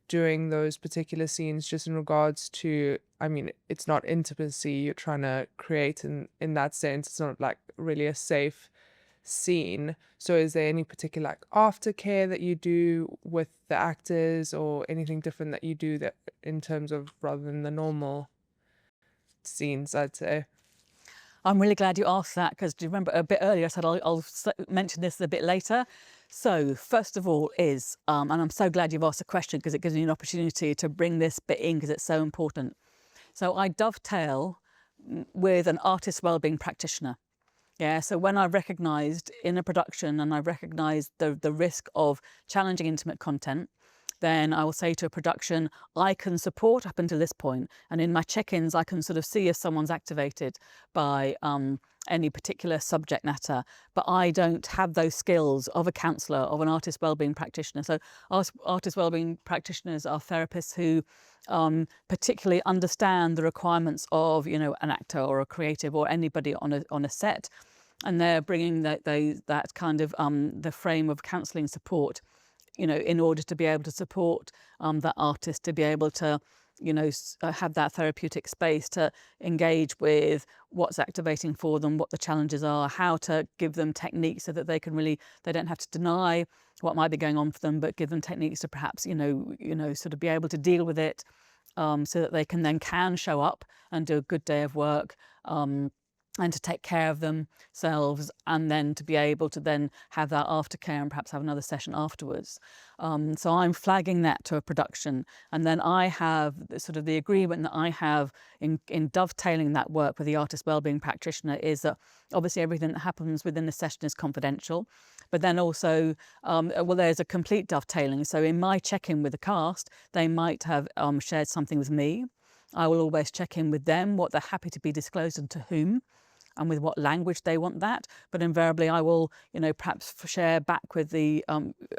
doing those particular scenes, just in regards to, I mean, it's not intimacy you're trying to create in that sense. It's not like really a safe scene. So is there any particular like aftercare that you do with the actors, or anything different that you do that in terms of, rather than the normal scenes, I'd say? I'm really glad you asked that, because do you remember a bit earlier I said I'll mention this a bit later. So first of all is, and I'm so glad you've asked the question, because it gives me an opportunity to bring this bit in, because it's so important. So I dovetail with an artist wellbeing practitioner. Yeah, so when I recognised in a production, and I recognised the risk of challenging intimate content, then I will say to a production, I can support up until this point. And in my check-ins, I can sort of see if someone's activated by any particular subject matter, but I don't have those skills of a counsellor, of an artist wellbeing practitioner. So artist wellbeing practitioners are therapists who particularly understand the requirements of, you know, an actor or a creative or anybody on a set, and they're bringing that kind of the frame of counselling support, you know, in order to be able to support that artist to be able to, you know, have that therapeutic space to engage with what's activating for them, what the challenges are, how to give them techniques so that they don't have to deny what might be going on for them, but give them techniques to perhaps, you know, sort of be able to deal with it, so that they can show up and do a good day of work. And to take care of themselves, and then to be able to then have that aftercare and perhaps have another session afterwards. So I'm flagging that to a production, and then I have sort of the agreement that I have in dovetailing that work with the artist wellbeing practitioner is that obviously everything that happens within the session is confidential, but then also, there's a complete dovetailing. So in my check-in with the cast, they might have shared something with me. I will always check in with them, what they're happy to be disclosed and to whom, and with what language they want that. But invariably I will, you know, perhaps share back with the,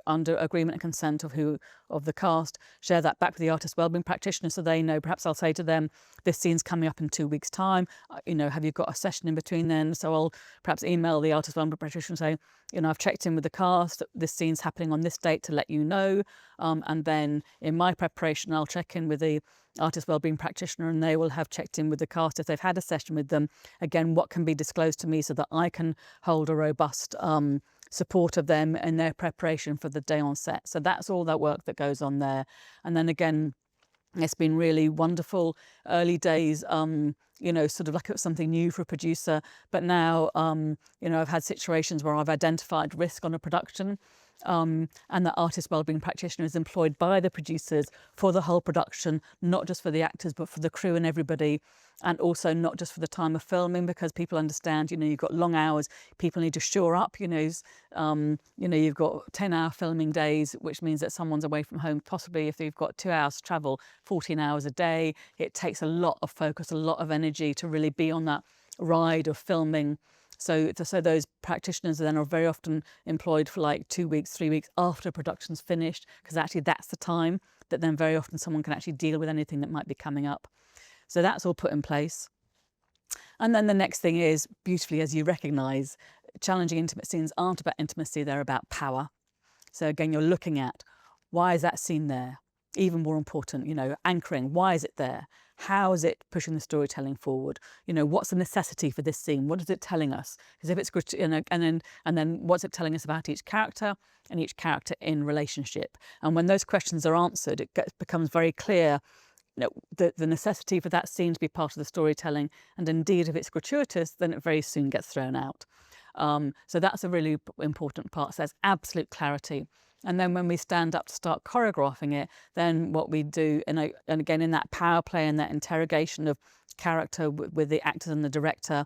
under agreement and consent of the cast, share that back with the artist wellbeing practitioner so they know. Perhaps I'll say to them, this scene's coming up in 2 weeks' time, you know, have you got a session in between then? So I'll perhaps email the artist wellbeing practitioner and say, you know, I've checked in with the cast, this scene's happening on this date to let you know. And then in my preparation, I'll check in with the artist wellbeing practitioner, and they will have checked in with the cast if they've had a session with them. Again, what can be disclosed to me so that I can hold a robust support of them in their preparation for the day on set. So that's all that work that goes on there. And then again, it's been really wonderful early days, you know, sort of like it was something new for a producer. But now, you know, I've had situations where I've identified risk on a production, and the artist wellbeing practitioner is employed by the producers for the whole production, not just for the actors, but for the crew and everybody. And also not just for the time of filming, because people understand, you know, you've got long hours, people need to shore up, you know, you've got 10-hour filming days, which means that someone's away from home, possibly if you've got 2 hours to travel, 14 hours a day. It takes a lot of focus, a lot of energy to really be on that ride of filming. So those practitioners then are very often employed for like 2 weeks, 3 weeks after production's finished, because actually that's the time that then very often someone can actually deal with anything that might be coming up. So that's all put in place. And then the next thing is, beautifully, as you recognise, challenging intimate scenes aren't about intimacy, they're about power. So again, you're looking at, why is that scene there? Even more important, you know, anchoring, why is it there? How is it pushing the storytelling forward? You know, what's the necessity for this scene? What is it telling us? Because if it's, you know, and then what's it telling us about each character and each character in relationship? And when those questions are answered, it becomes very clear, you know, the necessity for that scene to be part of the storytelling. And indeed, if it's gratuitous, then it very soon gets thrown out. So that's a really important part. So there's absolute clarity. And then when we stand up to start choreographing it, then what we do, and again, in that power play and that interrogation of character with the actors and the director,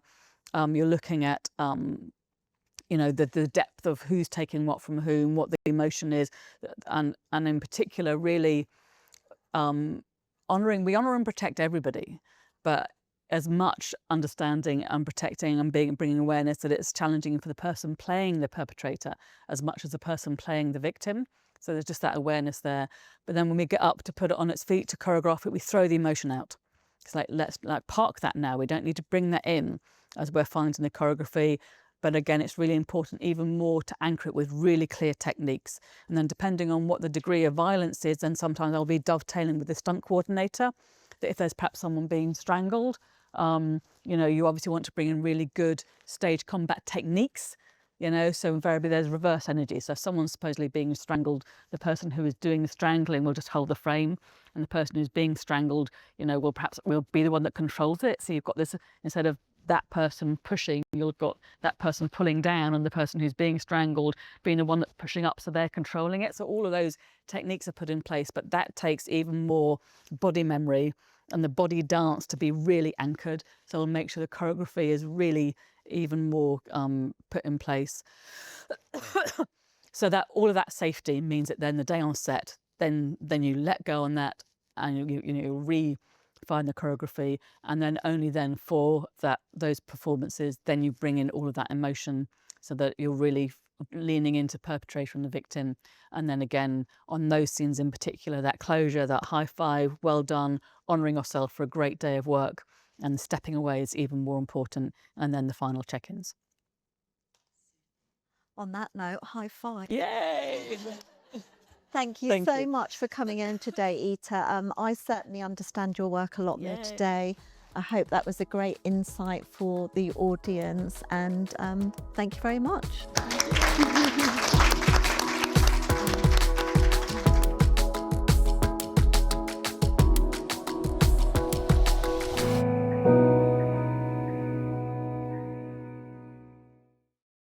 you're looking at, you know, the depth of who's taking what from whom, what the emotion is, and in particular, really we honour and protect everybody, but as much understanding and protecting and bringing awareness that it's challenging for the person playing the perpetrator as much as the person playing the victim. So there's just that awareness there. But then when we get up to put it on its feet, to choreograph it, we throw the emotion out. It's like, let's park that now. We don't need to bring that in as we're finding the choreography. But again, it's really important even more to anchor it with really clear techniques. And then depending on what the degree of violence is, then sometimes I'll be dovetailing with the stunt coordinator, that if there's perhaps someone being strangled, you know, you obviously want to bring in really good stage combat techniques, you know, so invariably there's reverse energy. So if someone's supposedly being strangled, the person who is doing the strangling will just hold the frame, and the person who's being strangled, you know, will be the one that controls it. So you've got this, instead of that person pushing, you've got that person pulling down, and the person who's being strangled being the one that's pushing up, so they're controlling it. So all of those techniques are put in place, but that takes even more body memory and the body dance to be really anchored. So we'll make sure the choreography is really even more put in place. So that all of that safety means that then the day on set, then you let go on that, and you refine the choreography, and then only then for those performances, then you bring in all of that emotion, so that you're really leaning into perpetrator and the victim. And then again, on those scenes in particular, that closure, that high five, well done, honouring yourself for a great day of work, and stepping away is even more important, and then the final check-ins. On that note, high five. Yay! Thank you Thank so you. much for coming in today, Ita. I certainly understand your work a lot more Yay. today. I hope that was a great insight for the audience, and thank you very much.